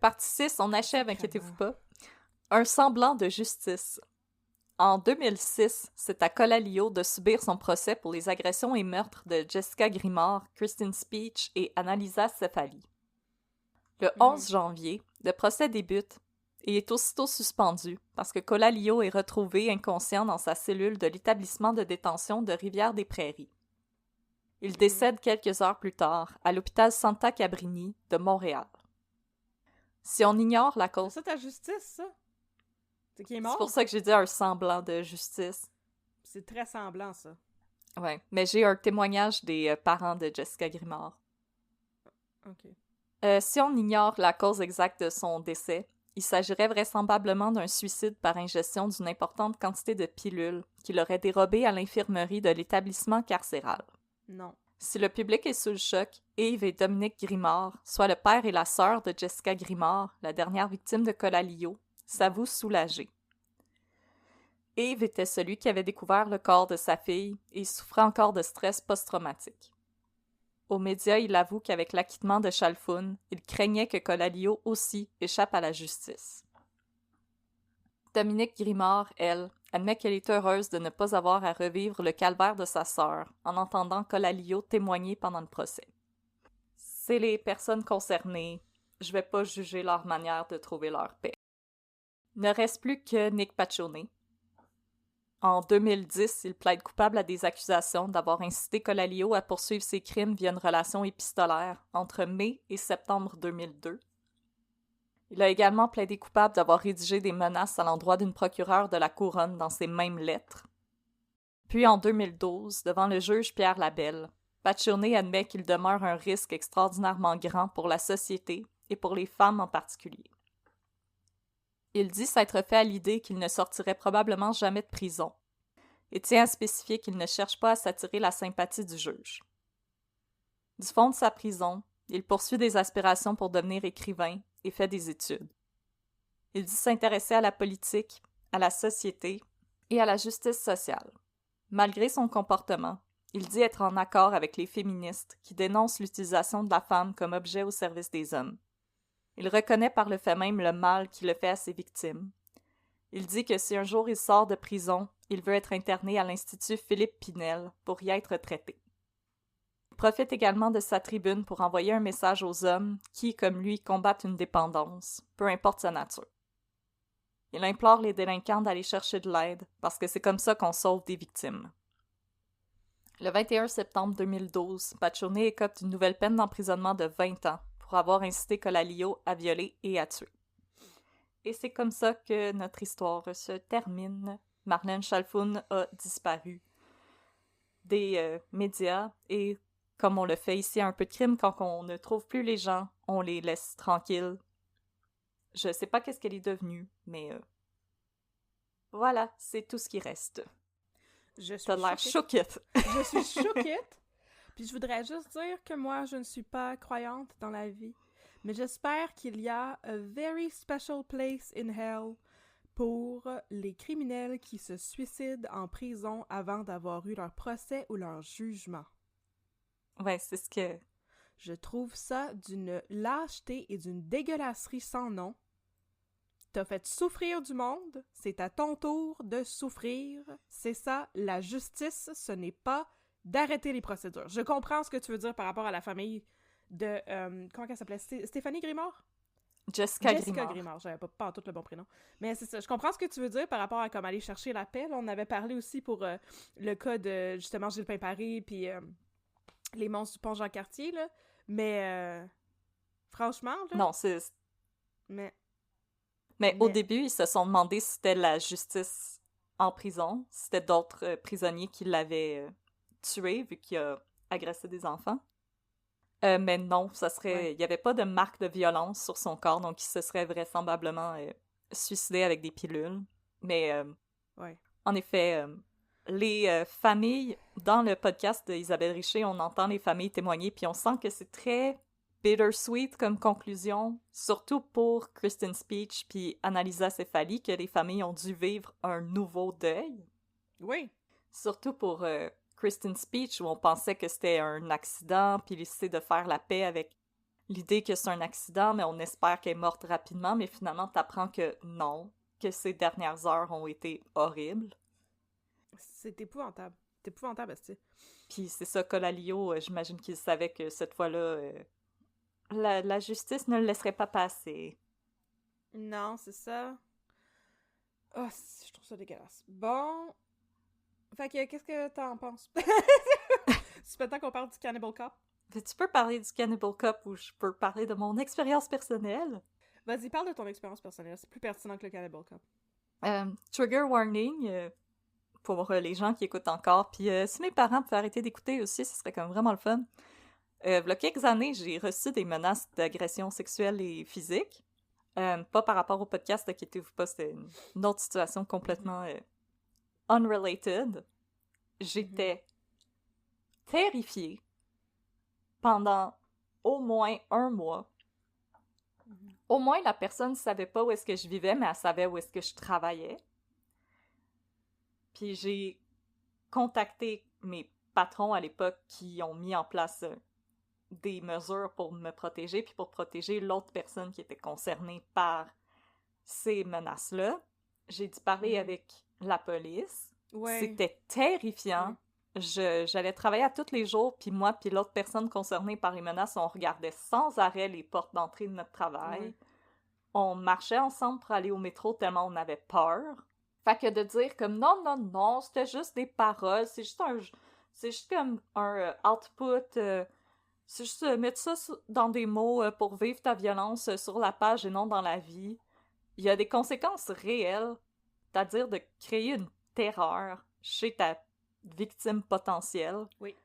Partie 6, on achève, inquiétez-vous pas. Un semblant de justice. En 2006, c'est à Colalio de subir son procès pour les agressions et meurtres de Jessica Grimard, Christine Speech et Annalisa Cefali. Le 11 janvier, le procès débute et est aussitôt suspendu parce que Colalio est retrouvé inconscient dans sa cellule de l'établissement de détention de Rivière-des-Prairies. Il décède quelques heures plus tard à l'hôpital Santa Cabrini de Montréal. Si on ignore la cause... C'est ça ta justice, ça? C'est qu'il est mort? C'est pour ça que j'ai dit un semblant de justice. C'est très semblant, ça. Ouais, mais j'ai un témoignage des parents de Jessica Grimard. OK. Si on ignore la cause exacte de son décès, il s'agirait vraisemblablement d'un suicide par ingestion d'une importante quantité de pilules qu'il aurait dérobées à l'infirmerie de l'établissement carcéral. Non. Si le public est sous le choc, Yves et Dominique Grimard, soit le père et la sœur de Jessica Grimard, la dernière victime de Colalio, s'avouent soulagés. Yves était celui qui avait découvert le corps de sa fille et souffrait encore de stress post-traumatique. Aux médias, il avoue qu'avec l'acquittement de Chalfoun, il craignait que Colalio aussi échappe à la justice. Dominique Grimard, elle, admet qu'elle est heureuse de ne pas avoir à revivre le calvaire de sa sœur en entendant Colalio témoigner pendant le procès. C'est les personnes concernées, je vais pas juger leur manière de trouver leur paix. Il ne reste plus que Nick Paccione. En 2010, il plaide coupable à des accusations d'avoir incité Colalio à poursuivre ses crimes via une relation épistolaire entre mai et septembre 2002. Il a également plaidé coupable d'avoir rédigé des menaces à l'endroit d'une procureure de la Couronne dans ces mêmes lettres. Puis en 2012, devant le juge Pierre Labelle, Paccione admet qu'il demeure un risque extraordinairement grand pour la société et pour les femmes en particulier. Il dit s'être fait à l'idée qu'il ne sortirait probablement jamais de prison et tient à spécifier qu'il ne cherche pas à s'attirer la sympathie du juge. Du fond de sa prison, il poursuit des aspirations pour devenir écrivain et fait des études. Il dit s'intéresser à la politique, à la société et à la justice sociale. Malgré son comportement, il dit être en accord avec les féministes qui dénoncent l'utilisation de la femme comme objet au service des hommes. Il reconnaît par le fait même le mal qu'il le fait à ses victimes. Il dit que si un jour il sort de prison, il veut être interné à l'Institut Philippe Pinel pour y être traité. Il profite également de sa tribune pour envoyer un message aux hommes qui, comme lui, combattent une dépendance, peu importe sa nature. Il implore les délinquants d'aller chercher de l'aide parce que c'est comme ça qu'on sauve des victimes. Le 21 septembre 2012, Paccione écope d'une nouvelle peine d'emprisonnement de 20 ans pour avoir incité Colalio à violer et à tuer. Et c'est comme ça que notre histoire se termine. Marlène Chalfoun a disparu des médias et, comme on le fait ici à Un peu de crime, quand on ne trouve plus les gens, on les laisse tranquilles. Je sais pas qu'est-ce qu'elle est devenue, mais voilà, c'est tout ce qui reste. T'as l'air choquette. Je suis choquette. Puis je voudrais juste dire que moi, je ne suis pas croyante dans la vie. Mais j'espère qu'il y a a very special place in hell pour les criminels qui se suicident en prison avant d'avoir eu leur procès ou leur jugement. Ouais, c'est ce que... Je trouve ça d'une lâcheté et d'une dégueulasserie sans nom. T'as fait souffrir du monde, c'est à ton tour de souffrir. C'est ça, la justice, ce n'est pas d'arrêter les procédures. Je comprends ce que tu veux dire par rapport à la famille de... comment elle s'appelait? Stéphanie Grimard? Jessica Grimard. J'avais pas tout le bon prénom. Mais c'est ça, je comprends ce que tu veux dire par rapport à comme aller chercher la paix. Là, on avait parlé aussi pour le cas de, justement, Gilles Pin-Paré puis les monstres du pont Jean-Cartier, là. Mais, franchement, là... Non, c'est... Mais au début, ils se sont demandé si c'était la justice en prison, si c'était d'autres prisonniers qui l'avaient tué, vu qu'il a agressé des enfants. Mais non, ça serait... Ouais. Il n'y avait pas de marque de violence sur son corps, donc il se serait vraisemblablement suicidé avec des pilules. Mais, ouais. en effet, les familles... Dans le podcast d'Isabelle Richer, on entend les familles témoigner, puis on sent que c'est très bittersweet comme conclusion, surtout pour Kristen Speech puis Annalisa Sefali, que les familles ont dû vivre un nouveau deuil. Oui. Surtout pour Kristen Speech, où on pensait que c'était un accident, puis il essaie de faire la paix avec l'idée que c'est un accident, mais on espère qu'elle est morte rapidement, mais finalement, t'apprends que non, que ses dernières heures ont été horribles. C'est épouvantable. C'est épouvantable, c'est. Puis c'est ça, Colalio, j'imagine qu'il savait que cette fois-là, la justice ne le laisserait pas passer. Non, c'est ça. Oh, je trouve ça dégueulasse. Bon. Fait que, qu'est-ce que t'en penses? C'est peut-être temps qu'on parle du Cannibal Cop. Tu peux parler du Cannibal Cop ou je peux parler de mon expérience personnelle? Vas-y, parle de ton expérience personnelle. C'est plus pertinent que le Cannibal Cop. Trigger warning pour les gens qui écoutent encore. Puis si mes parents pouvaient arrêter d'écouter aussi, ce serait comme vraiment le fun. Il y a quelques années, j'ai reçu des menaces d'agression sexuelle et physique. Pas par rapport au podcast, inquiétez-vous pas, c'était une autre situation complètement unrelated. J'étais terrifiée pendant au moins 1 mois. Au moins, la personne ne savait pas où est-ce que je vivais, mais elle savait où est-ce que je travaillais. Puis j'ai contacté mes patrons à l'époque qui ont mis en place des mesures pour me protéger, puis pour protéger l'autre personne qui était concernée par ces menaces-là. J'ai dû parler avec la police. Ouais. C'était terrifiant. J'allais travailler à tous les jours, puis moi puis l'autre personne concernée par les menaces, on regardait sans arrêt les portes d'entrée de notre travail. Ouais. On marchait ensemble pour aller au métro tellement on avait peur. Fait que de dire comme non, c'était juste des paroles, c'est juste comme un output, c'est juste mettre ça dans des mots pour vivre ta violence sur la page et non dans la vie. Il y a des conséquences réelles, c'est-à-dire de créer une terreur chez ta victime potentielle. Oui.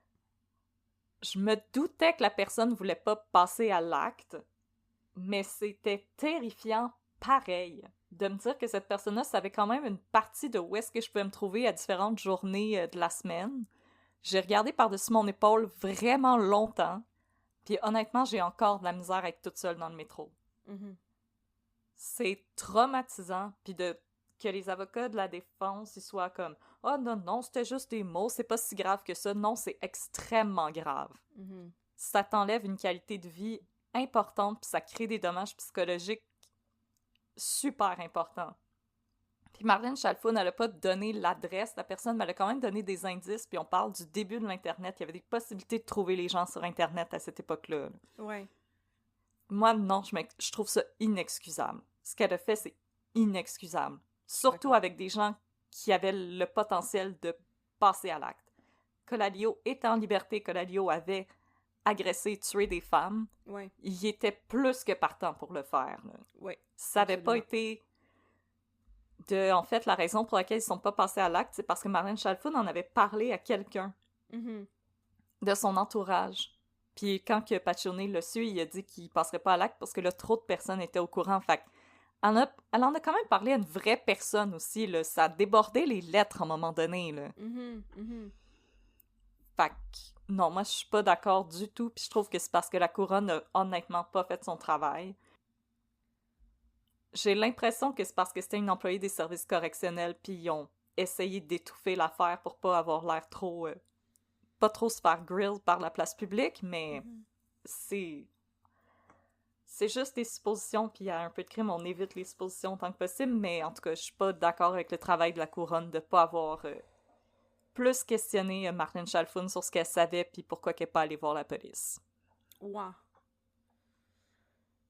Je me doutais que la personne voulait pas passer à l'acte, mais c'était terrifiant pareil. De me dire que cette personne-là savait quand même une partie de où est-ce que je pouvais me trouver à différentes journées de la semaine. J'ai regardé par-dessus mon épaule vraiment longtemps, puis honnêtement, j'ai encore de la misère à être toute seule dans le métro. Mm-hmm. C'est traumatisant, puis de que les avocats de la défense, ils soient comme « Ah, non, c'était juste des mots, c'est pas si grave que ça. » Non, c'est extrêmement grave. Mm-hmm. Ça t'enlève une qualité de vie importante, puis ça crée des dommages psychologiques super importants. Puis Marlène Chalfoun, elle a pas donné l'adresse de la personne, mais elle a quand même donné des indices, puis on parle du début de l'Internet. Il y avait des possibilités de trouver les gens sur Internet à cette époque-là. Ouais. Moi, non, je trouve ça inexcusable. Ce qu'elle a fait, c'est inexcusable. Surtout avec des gens qui avaient le potentiel de passer à l'acte. Colalio était en liberté, Colalio avait agressé, tué des femmes. Ouais. Il était plus que partant pour le faire. Ouais. Ça n'avait pas été... En fait, la raison pour laquelle ils ne sont pas passés à l'acte, c'est parce que Marlène Chalfoun en avait parlé à quelqu'un de son entourage. Puis quand que Paccione l'a su, il a dit qu'il ne passerait pas à l'acte parce que là, trop de personnes étaient au courant. Fait elle en a quand même parlé à une vraie personne aussi. Là. Ça a débordé les lettres à un moment donné. Là. Fait que, non, moi, je suis pas d'accord du tout. Puis je trouve que c'est parce que la couronne n'a honnêtement pas fait son travail. J'ai l'impression que c'est parce que c'était une employée des services correctionnels, puis ils ont essayé d'étouffer l'affaire pour pas avoir l'air trop... pas trop se faire grill par la place publique, mais c'est juste des suppositions, puis il y a un peu de crime, on évite les suppositions autant que possible, mais en tout cas, je suis pas d'accord avec le travail de la couronne de pas avoir plus questionné Marlène Chalfoun sur ce qu'elle savait, puis pourquoi qu'elle n'est pas allée voir la police. Wow.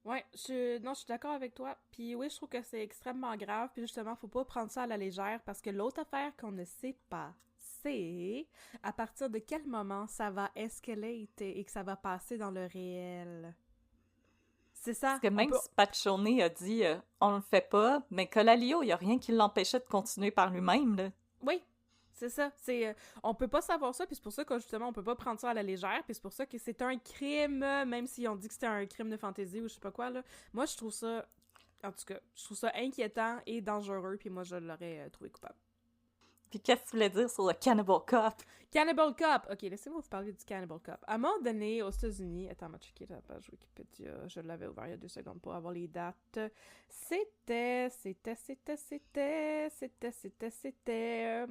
Ouais, je suis d'accord avec toi. Puis oui, je trouve que c'est extrêmement grave. Puis justement, faut pas prendre ça à la légère parce que l'autre affaire qu'on ne sait pas, c'est à partir de quel moment ça va escalate et que ça va passer dans le réel. C'est ça. Parce que même si Paccione a dit on le fait pas, mais Colalio, il y a rien qui l'empêchait de continuer par lui-même, là. Oui. C'est ça, on peut pas savoir ça, puis c'est pour ça que justement on peut pas prendre ça à la légère, puis c'est pour ça que c'est un crime, même si on dit que c'était un crime de fantaisie ou je sais pas quoi, là. Moi je trouve ça, en tout cas, je trouve ça inquiétant et dangereux, puis moi je l'aurais trouvé coupable. Puis qu'est-ce que tu voulais dire sur le Cannibal Cop? Cannibal Cop! Ok, laissez-moi vous parler du Cannibal Cop. À un moment donné, aux États-Unis... Attends, on va checker la page Wikipédia. Je l'avais ouvert il y a 2 secondes pour avoir les dates. C'était...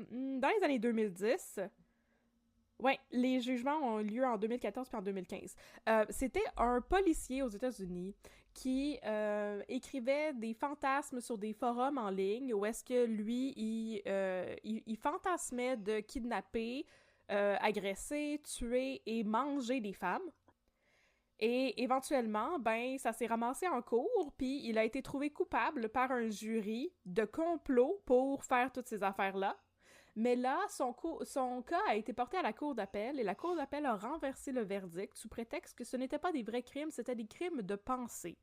dans les années 2010. Ouais, les jugements ont eu lieu en 2014 puis en 2015. C'était un policier aux États-Unis qui écrivait des fantasmes sur des forums en ligne où est-ce que lui, il fantasmait de kidnapper, agresser, tuer et manger des femmes. Et éventuellement, ben, ça s'est ramassé en cours, puis il a été trouvé coupable par un jury de complot pour faire toutes ces affaires-là. Mais là, son cas a été porté à la cour d'appel, et la cour d'appel a renversé le verdict sous prétexte que ce n'étaient pas des vrais crimes, c'était des crimes de pensée.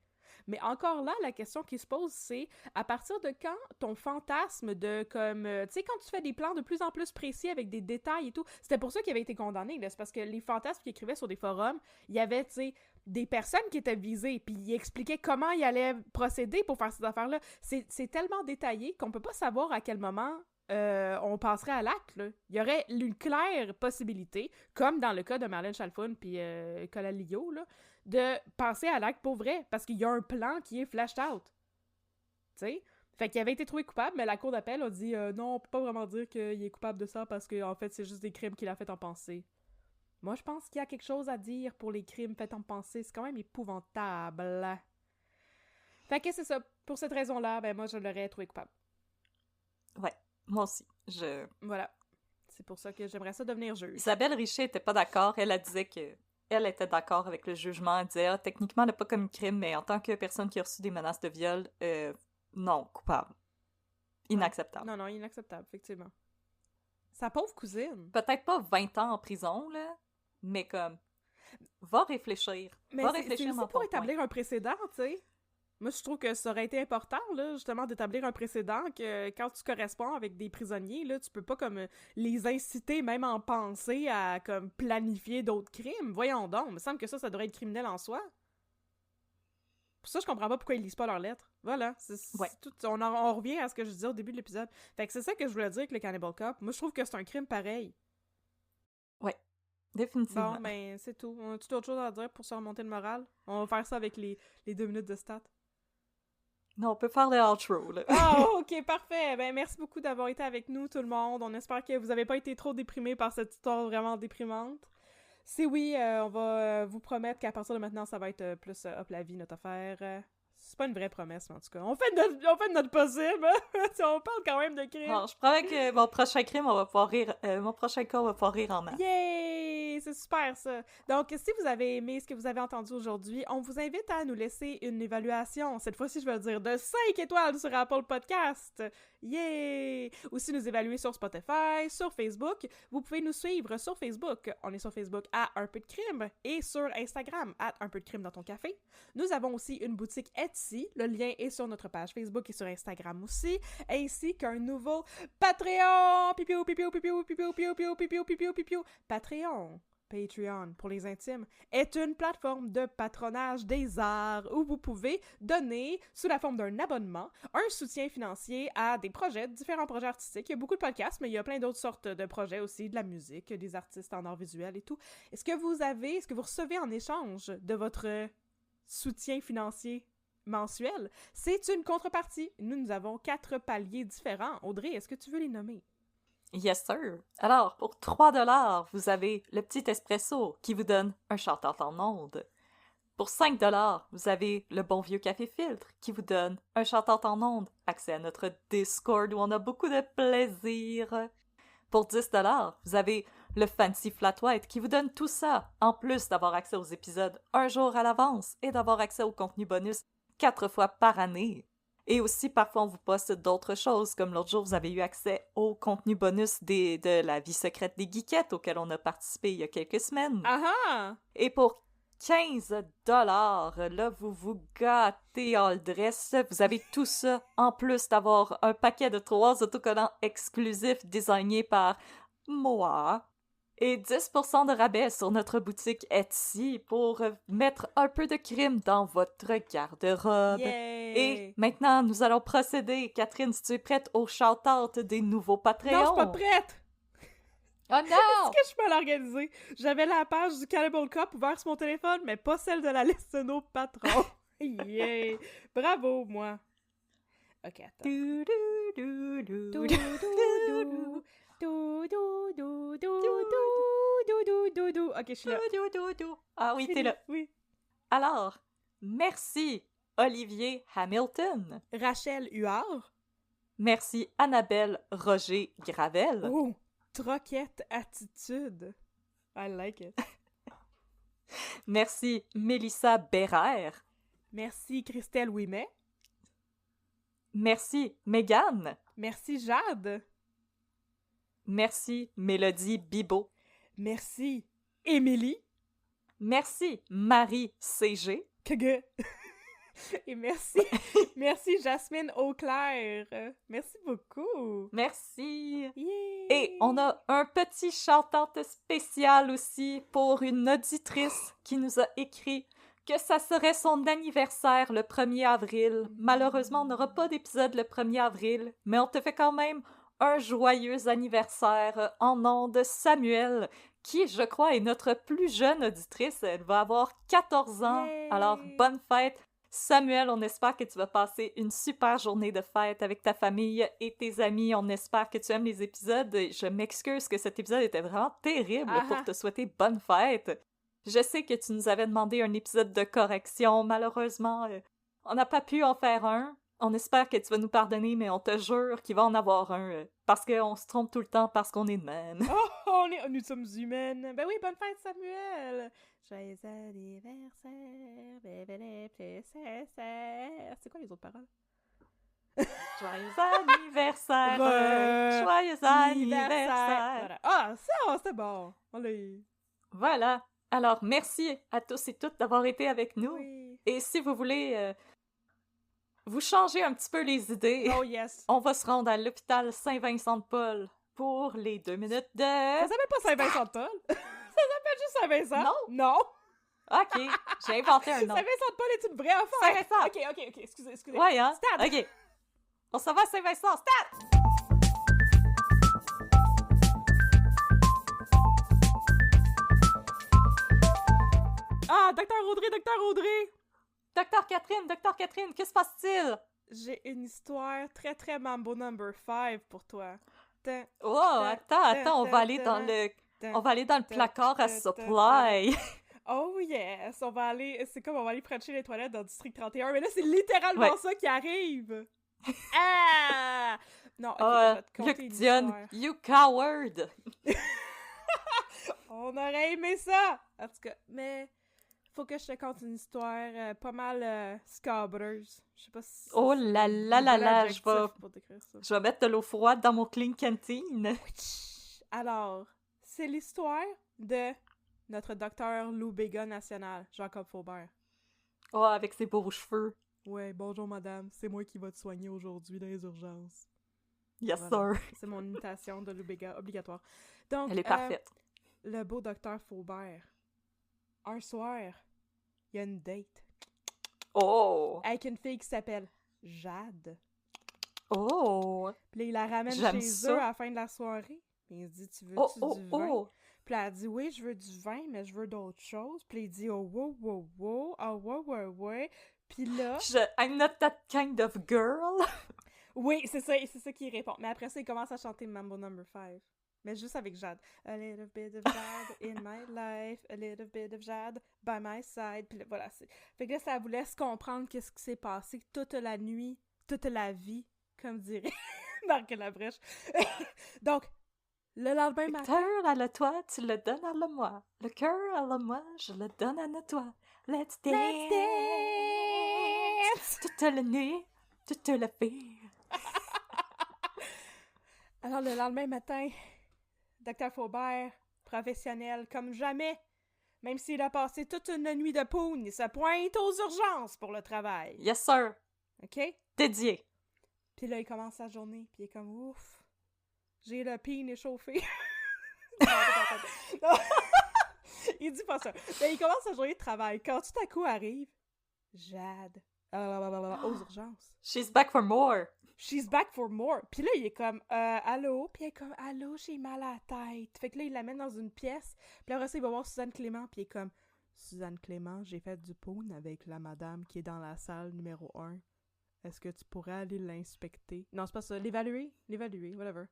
Mais encore là, la question qui se pose, c'est à partir de quand ton fantasme de comme... tu sais, quand tu fais des plans de plus en plus précis avec des détails et tout, c'était pour ça qu'il avait été condamné, là. C'est parce que les fantasmes qu'il écrivait sur des forums, il y avait, tu sais, des personnes qui étaient visées, puis il expliquait comment il allait procéder pour faire ces affaires-là. C'est tellement détaillé qu'on peut pas savoir à quel moment... on passerait à l'acte, là. Il y aurait une claire possibilité, comme dans le cas de Marlène Chalfoun puis Colalio, là, de passer à l'acte pour vrai, parce qu'il y a un plan qui est flashed out. Tu sais? Fait qu'il avait été trouvé coupable, mais la cour d'appel a dit non, on peut pas vraiment dire qu'il est coupable de ça parce que en fait, c'est juste des crimes qu'il a fait en pensée. Moi, je pense qu'il y a quelque chose à dire pour les crimes faits en pensée. C'est quand même épouvantable. Fait que c'est ça. Pour cette raison-là, ben moi, je l'aurais trouvé coupable. Ouais. Moi aussi. Voilà. C'est pour ça que j'aimerais ça devenir juge. Isabelle Richer était pas d'accord. Elle disait que elle était d'accord avec le jugement. Elle disait techniquement, elle n'a pas commis crime, mais en tant que personne qui a reçu des menaces de viol, non, coupable. Inacceptable. Non, inacceptable, effectivement. Sa pauvre cousine. Peut-être pas 20 ans en prison, là, mais comme, va réfléchir. Mais c'est aussi pour établir un précédent, tu sais. Moi, je trouve que ça aurait été important, là, justement, d'établir un précédent que quand tu corresponds avec des prisonniers, là, tu peux pas, comme, les inciter, même en pensée, à, comme, planifier d'autres crimes. Voyons donc, il me semble que ça devrait être criminel en soi. Pour ça, je comprends pas pourquoi ils lisent pas leurs lettres. Voilà. Tout, on revient à ce que je disais au début de l'épisode. Fait que c'est ça que je voulais dire avec le Cannibal Cop. Moi, je trouve que c'est un crime pareil. Ouais. Définitivement. Bon, ben, c'est tout. On a-tu autre chose à dire pour se remonter le moral? On va faire ça avec les 2 minutes de stats. Non, on peut faire le outro, là. Ah, ok, parfait. Ben, merci beaucoup d'avoir été avec nous, tout le monde. On espère que vous n'avez pas été trop déprimés par cette histoire vraiment déprimante. Si oui, on va vous promettre qu'à partir de maintenant, ça va être plus hop la vie, notre affaire. C'est pas une vraie promesse, mais en tout cas. On fait de notre possible. On parle quand même de crime. Alors, je promets que mon prochain crime, on va pouvoir rire. Mon prochain cas, on va pouvoir rire en masse. Yay! C'est super, ça! Donc, si vous avez aimé ce que vous avez entendu aujourd'hui, on vous invite à nous laisser une évaluation. Cette fois-ci, je vais le dire, de 5 étoiles sur Apple Podcast. Yay! Aussi, nous évaluer sur Spotify, sur Facebook. Vous pouvez nous suivre sur Facebook. On est sur Facebook à Un peu de crime et sur Instagram à Un peu de crime dans ton café. Nous avons aussi une boutique Etsy. Le lien est sur notre page Facebook et sur Instagram aussi, ainsi qu'un nouveau Patreon. Pipiou, pipiou, pipiou, pipiou, pipiou, pipiou, pipiou, pipiou, pipiou. Patreon, pour les intimes, est une plateforme de patronage des arts où vous pouvez donner, sous la forme d'un abonnement, un soutien financier à des projets, différents projets artistiques. Il y a beaucoup de podcasts, mais il y a plein d'autres sortes de projets aussi, de la musique, des artistes en art visuel et tout. Est-ce que vous recevez en échange de votre soutien financier mensuel? C'est une contrepartie. Nous avons 4 paliers différents. Audrey, est-ce que tu veux les nommer? Yes, sir. Alors, pour 3$, vous avez le petit espresso qui vous donne un shout-out en ondes. Pour 5$, vous avez le bon vieux café filtre qui vous donne un shout-out en ondes, accès à notre Discord où on a beaucoup de plaisir. Pour 10$, vous avez le Fancy Flat White qui vous donne tout ça, en plus d'avoir accès aux épisodes un jour à l'avance et d'avoir accès au contenu bonus 4 fois par année. Et aussi, parfois, on vous poste d'autres choses, comme l'autre jour, vous avez eu accès au contenu bonus de la vie secrète des geekettes auquel on a participé il y a quelques semaines. Ah! Et pour 15$, là, vous vous gâtez all dress. Vous avez tout ça, en plus d'avoir un paquet de 3 autocollants exclusifs désignés par moi. Et 10% de rabais sur notre boutique Etsy pour mettre un peu de crime dans votre garde-robe. Yay! Et maintenant, nous allons procéder. Catherine, si tu es prête au shout-out des nouveaux Patreons? Non, je suis pas prête! Oh non! Est-ce que je peux l'organiser? J'avais la page du Cannibal Cup ouverte sur mon téléphone, mais pas celle de la liste de nos patrons. Yeah! Bravo, moi! Ok, attends. Du, du, du, du, Do, du. do, do, do, do, do, do, do, do, do. Ok, je suis là. Ah oui, t'es là. Oui. Alors, merci Olivier Hamilton. Rachel Huard. Merci Annabelle Roger Gravel. Oh, Troquette Attitude. I like it. Merci Mélissa Bérère. Merci Christelle Ouimet. Merci Mégane. Merci Jade. Merci Mélodie Bibot. Merci Émilie. Merci Marie CG. Que Et merci Jasmine Auclair. Merci beaucoup. Merci. Yeah. Et on a un petit shout-out spécial aussi pour une auditrice qui nous a écrit que ça serait son anniversaire le 1er avril. Malheureusement, on n'aura pas d'épisode le 1er avril, mais on te fait quand même un joyeux anniversaire en nom de Samuel, qui, je crois, est notre plus jeune auditrice. Elle va avoir 14 ans. Yay! Alors, bonne fête! Samuel, on espère que tu vas passer une super journée de fête avec ta famille et tes amis. On espère que tu aimes les épisodes. Je m'excuse que cet épisode était vraiment terrible pour te souhaiter bonne fête. Je sais que tu nous avais demandé un épisode de correction. Malheureusement, on n'a pas pu en faire un. On espère que tu vas nous pardonner, mais on te jure qu'il va en avoir un. Parce qu'on se trompe tout le temps parce qu'on est de même. Oh, nous sommes humaines. Ben oui, bonne fête, Samuel. Joyeux anniversaire, bébé, c'est quoi les autres paroles? Joyeux anniversaire! Joyeux anniversaire! Voilà. Ah, ça, c'était bon. Allez. Voilà. Alors, merci à tous et toutes d'avoir été avec nous. Oui. Et si vous voulez vous changer un petit peu les idées, Oh yes. on va se rendre à l'hôpital Saint-Vincent-de-Paul pour les 2 minutes de... Ça s'appelle pas Saint-Vincent-de-Paul? Ça s'appelle juste Saint-Vincent? Non. Non. OK, j'ai inventé un nom. Saint-Vincent-de-Paul est une vraie affaire. Saint-Vincent. Ok, excusez. Ouais, hein? Stade. OK. On s'en va à Saint-Vincent. Stade! Ah, Docteur Audrey. Docteur Catherine, que se passe-t-il? j'ai une histoire très, très Mambo number 5 pour toi. Attends, on va aller dans le placard à supply. Oh yes, on va aller prêcher les toilettes dans le district 31, mais là, c'est littéralement ça qui arrive! Ah! Non, ok, je vais te conter une histoire. You coward! On aurait aimé ça! En tout cas, mais faut que je te conte une histoire pas mal scabreuse. Je sais pas si... Oh là là là là, je vais mettre de l'eau froide dans mon clean canteen. Alors, c'est l'histoire de notre docteur Lou Béga national, Jacob Faubert. Oh, avec ses beaux cheveux. Ouais, bonjour madame, c'est moi qui va te soigner aujourd'hui dans les urgences. Yes, voilà. sir. C'est mon imitation de Lou Béga, obligatoire. Donc, elle est parfaite. Le beau docteur Faubert, un soir, il y a une date. Oh! Avec une fille qui s'appelle Jade. Oh! Puis là, il la ramène chez eux à la fin de la soirée. Puis il se dit, tu veux-tu du vin? Puis là, elle dit, oui, je veux du vin, mais je veux d'autres choses. Puis il dit, oh, wow, wow, wow, oh, wow, wow, wow. Puis là... I'm not that kind of girl. Oui, c'est ça qu'il répond. Mais après ça, il commence à chanter Mambo number 5. Mais juste avec Jade. A little bit of Jade in my life, a little bit of Jade by my side. Puis là, voilà. Fait que là, ça vous laisse comprendre qu'est-ce qui s'est passé toute la nuit, toute la vie, comme dirait Marc Labrèche. Donc, le lendemain matin... Le cœur à la toi, tu le donnes à la moi. Le cœur à la moi, je le donne à la toi. Let's dance! Let's dance! Toute la nuit, toute la vie. Alors, le lendemain matin... Dr. Faubert, professionnel comme jamais, même s'il a passé toute une nuit de poune, il se pointe aux urgences pour le travail. Yes, sir. OK? Dédié. Puis là, il commence sa journée, puis il est comme, ouf, j'ai le pin échauffé. Il dit pas ça. Mais il commence sa journée de travail. Quand tout à coup arrive, Jade, aux urgences. She's back for more. She's back for more. Puis là, il est comme, allô? Puis elle est comme, allô, j'ai mal à la tête. Fait que là, il l'amène dans une pièce. Puis là, il va voir Suzanne Clément. Puis il est comme, Suzanne Clément, j'ai fait du poune avec la madame qui est dans la salle numéro 1. Est-ce que tu pourrais aller l'inspecter? Non, c'est pas ça. L'évaluer, whatever.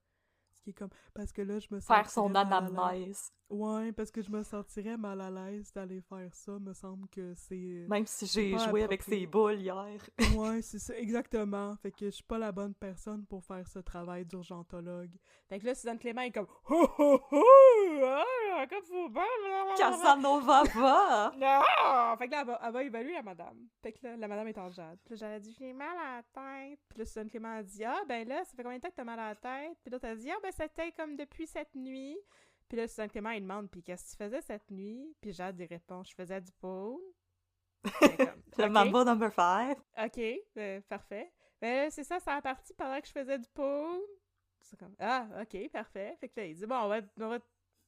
Ce qui est comme, parce que là, je me sens... Faire son anamnèse. Ouais, parce que je me sentirais mal à l'aise d'aller faire ça. Me semble que c'est... Même si j'ai joué avec ses boules hier. Ouais, c'est ça, exactement. Fait que je suis pas la bonne personne pour faire ce travail d'urgentologue. Fait que là, Suzanne Clément est comme... Ho, ho, ho! Ah, comme faut bien... Casanova va! Non! Fait que là, elle va évaluer la madame. Fait que là, la madame est en Jade. Puis là, Jade a dit, j'ai mal à la tête. Puis là, Suzanne Clément a dit, ah, ben là, ça fait combien de temps que t'as mal à la tête? Puis là, t'as dit, ah, ben c'était comme depuis cette nuit. Puis là, Suzanne Clément, il demande, puis qu'est-ce que tu faisais cette nuit? Puis Jade, il répond, je faisais du pool. Le Mambo number 5. OK, parfait. Ben c'est ça a parti pendant que je faisais du pool. C'est comme, ah, OK, parfait. Fait que là, il dit, bon, on va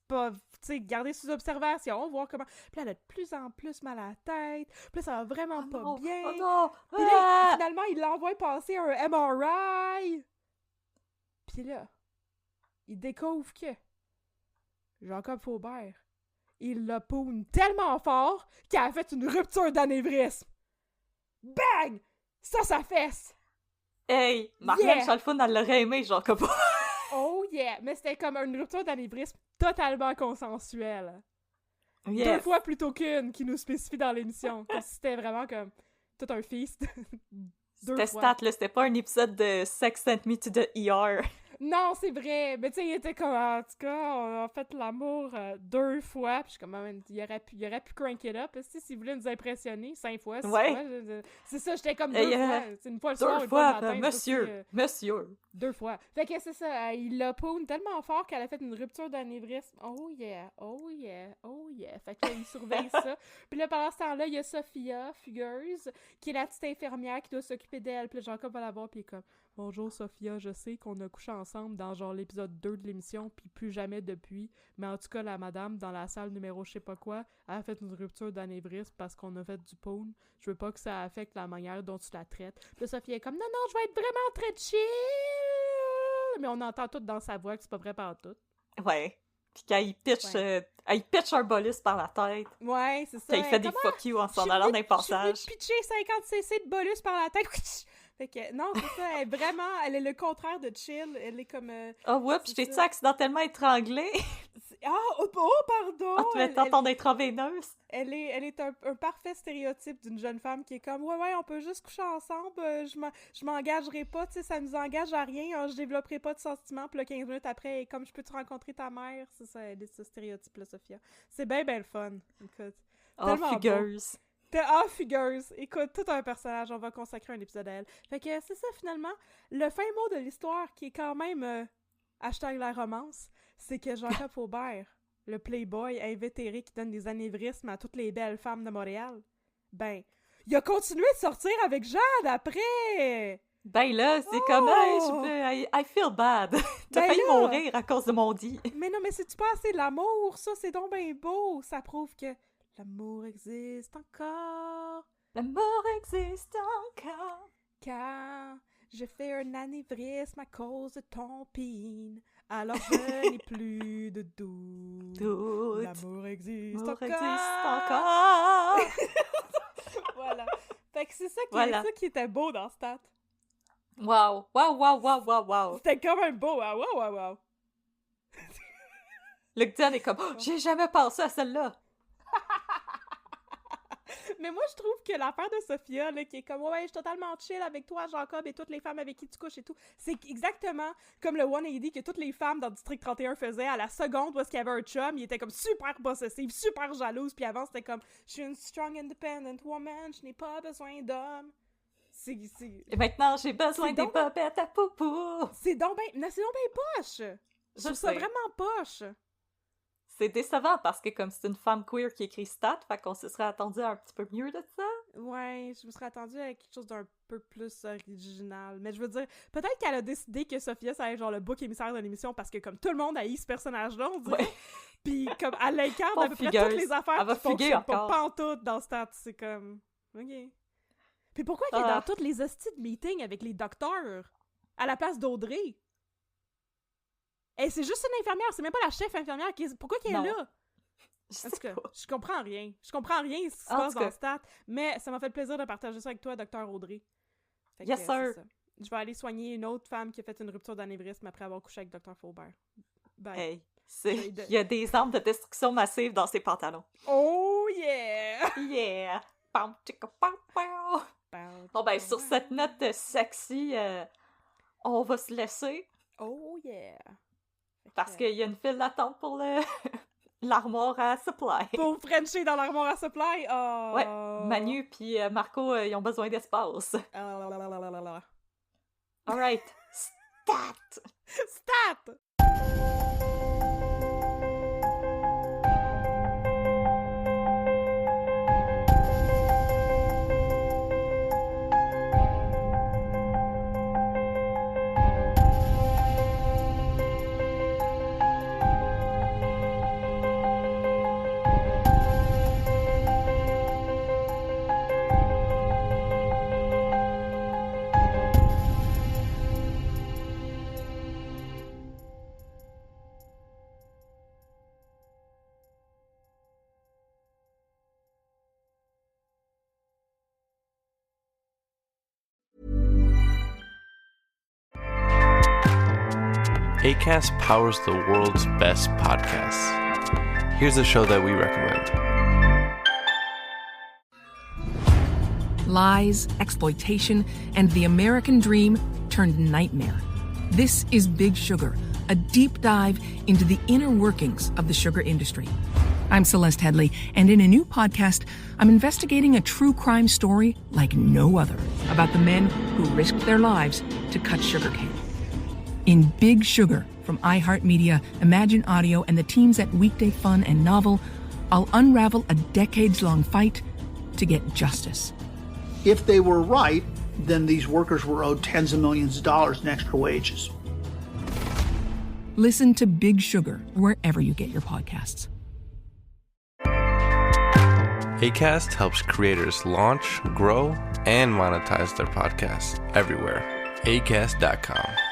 pas, tu sais, garder sous observation, voir comment... Puis là, elle a de plus en plus mal à la tête. Puis là, ça va vraiment pas bien. Oh non! Puis là, finalement, il l'envoie passer un MRI. Puis là, il découvre que Jacob Faubert, il l'a poune tellement fort qu'il a fait une rupture d'anévrisme. Bang! Ça fesse! Hey! Marlène Chalfon, elle l'aurait aimé, Jacob. Oh yeah! Mais c'était comme une rupture d'anévrisme totalement consensuelle. Yes. 2 fois plutôt qu'une qui nous spécifie dans l'émission. C'était vraiment comme tout un feast. C'était stat, là. C'était pas un épisode de Sex Sent Me to the ER. Non, c'est vrai. Mais tu sais, il était comme, en tout cas, on a fait l'amour 2 fois. Puis je suis comme, il aurait pu crank it up. S'il voulait nous impressionner 5 fois, 6 fois. C'est ça, j'étais comme 2 fois. C'est une fois le soir, 2 une fois le matin. Monsieur. 2 fois. Fait que c'est ça, il l'a poune tellement fort qu'elle a fait une rupture d'anévrisme. Oh yeah. Fait que là, il surveille ça. Puis là, pendant ce temps-là, il y a Sophia, fugueuse, qui est la petite infirmière qui doit s'occuper d'elle. Puis là, Jacob va la voir, puis il est comme, bonjour Sophia, je sais qu'on a couché ensemble dans genre l'épisode 2 de l'émission, puis plus jamais depuis. Mais en tout cas, la madame, dans la salle numéro je sais pas quoi, elle a fait une rupture d'anévrisme parce qu'on a fait du poune. Je veux pas que ça affecte la manière dont tu la traites. Puis là, Sophia est comme, non, je vais être vraiment très chill! Mais on entend tout dans sa voix que c'est pas vrai par tout. Ouais. Puis quand il pitch un bolus par la tête. Ouais, c'est ça. Quand il fait des fuck you en s'en allant d'un passage. Je vais pitcher 50 cc de bolus par la tête. Fait que, non, c'est ça, elle est le contraire de chill, elle est comme... je t'ai-tu accidentellement étranglé? Pardon! En te mettant ton intraveineuse? Elle est un parfait stéréotype d'une jeune femme qui est comme, ouais, on peut juste coucher ensemble, je m'engagerai pas, tu sais, ça nous engage à rien, je développerai pas de sentiments, puis là, 15 minutes après, comme je peux te rencontrer ta mère, c'est ça, elle est ce stéréotype-là, Sophia. C'est bien le fun, écoute. Fugueuse. Fugueuse. Écoute, tout un personnage, on va consacrer un épisode à elle. Fait que c'est ça, finalement, le fin mot de l'histoire, qui est quand même, hashtag la romance, c'est que Jacob Faubert, le playboy invétéré qui donne des anévrismes à toutes les belles femmes de Montréal, ben, il a continué de sortir avec Jade après! Ben là, c'est comme, I feel bad. T'as failli mourir à cause de mon dit. Mais non, mais c'est-tu pas assez l'amour, ça? C'est donc bien beau! Ça prouve que l'amour existe encore. L'amour existe encore. Car je fais un anévrisme à cause de ton pin. Alors je n'ai plus de doute. L'amour existe encore. Voilà. Fait que c'est ça qui était beau dans Stat. Wow. C'était quand même beau, hein? Wow. Luc Dion est comme, j'ai jamais pensé à celle-là. Mais moi, je trouve que l'affaire de Sophia, là, qui est comme, ouais, je suis totalement chill avec toi, Jacob, et toutes les femmes avec qui tu couches et tout, c'est exactement comme le 180 que toutes les femmes dans District 31 faisaient à la seconde où est-ce qu'il y avait un chum, il était comme super possessive, super jalouse, puis avant, c'était comme, je suis une strong, independent woman, je n'ai pas besoin d'hommes. Et maintenant, j'ai besoin des popettes à poupou. C'est donc bien poche. Je trouve ça vraiment poche. C'est décevant parce que comme c'est une femme queer qui écrit Stat, fait qu'on se serait attendu à un petit peu mieux de ça. Ouais, je me serais attendue à quelque chose d'un peu plus original. Mais je veux dire, peut-être qu'elle a décidé que Sophia, ça allait être genre le bouc émissaire de l'émission parce que comme tout le monde haït ce personnage-là, on dirait. Ouais. Puis comme elle incarne à peu près toutes les affaires qui fonctionnent pas pantoute dans Stat. C'est comme... OK. Puis pourquoi qu'elle est dans toutes les hosties de meetings avec les docteurs à la place d'Audrey? C'est juste une infirmière, c'est même pas la chef infirmière. Pourquoi qu'elle est là? En tout cas, je comprends rien. Je comprends rien ce qui se passe dans Stat, mais ça m'a fait plaisir de partager ça avec toi, Dr. Audrey. Yes, sir! Je vais aller soigner une autre femme qui a fait une rupture d'anévrisme après avoir couché avec Dr. Faubert. Bye. Hey, il y a des armes de destruction massive dans ses pantalons. Oh yeah! Yeah! Bon, ben, sur cette note sexy, on va se laisser. Oh yeah! Parce qu'il y a une file d'attente pour l'armoire à supply. Pour Frencher dans l'armoire à supply? Oh. Ouais, Manu puis Marco, ils ont besoin d'espace. Alright, Stat! Stat! Acast powers the world's best podcasts. Here's a show that we recommend. Lies, exploitation, and the American dream turned nightmare. This is Big Sugar, a deep dive into the inner workings of the sugar industry. I'm Celeste Headley, and in a new podcast, I'm investigating a true crime story like no other about the men who risked their lives to cut sugarcane. In Big Sugar from iHeartMedia, Imagine Audio, and the teams at Weekday Fun and Novel, I'll unravel a decades-long fight to get justice. If they were right, then these workers were owed tens of millions of dollars in extra wages. Listen to Big Sugar wherever you get your podcasts. Acast helps creators launch, grow, and monetize their podcasts everywhere. Acast.com.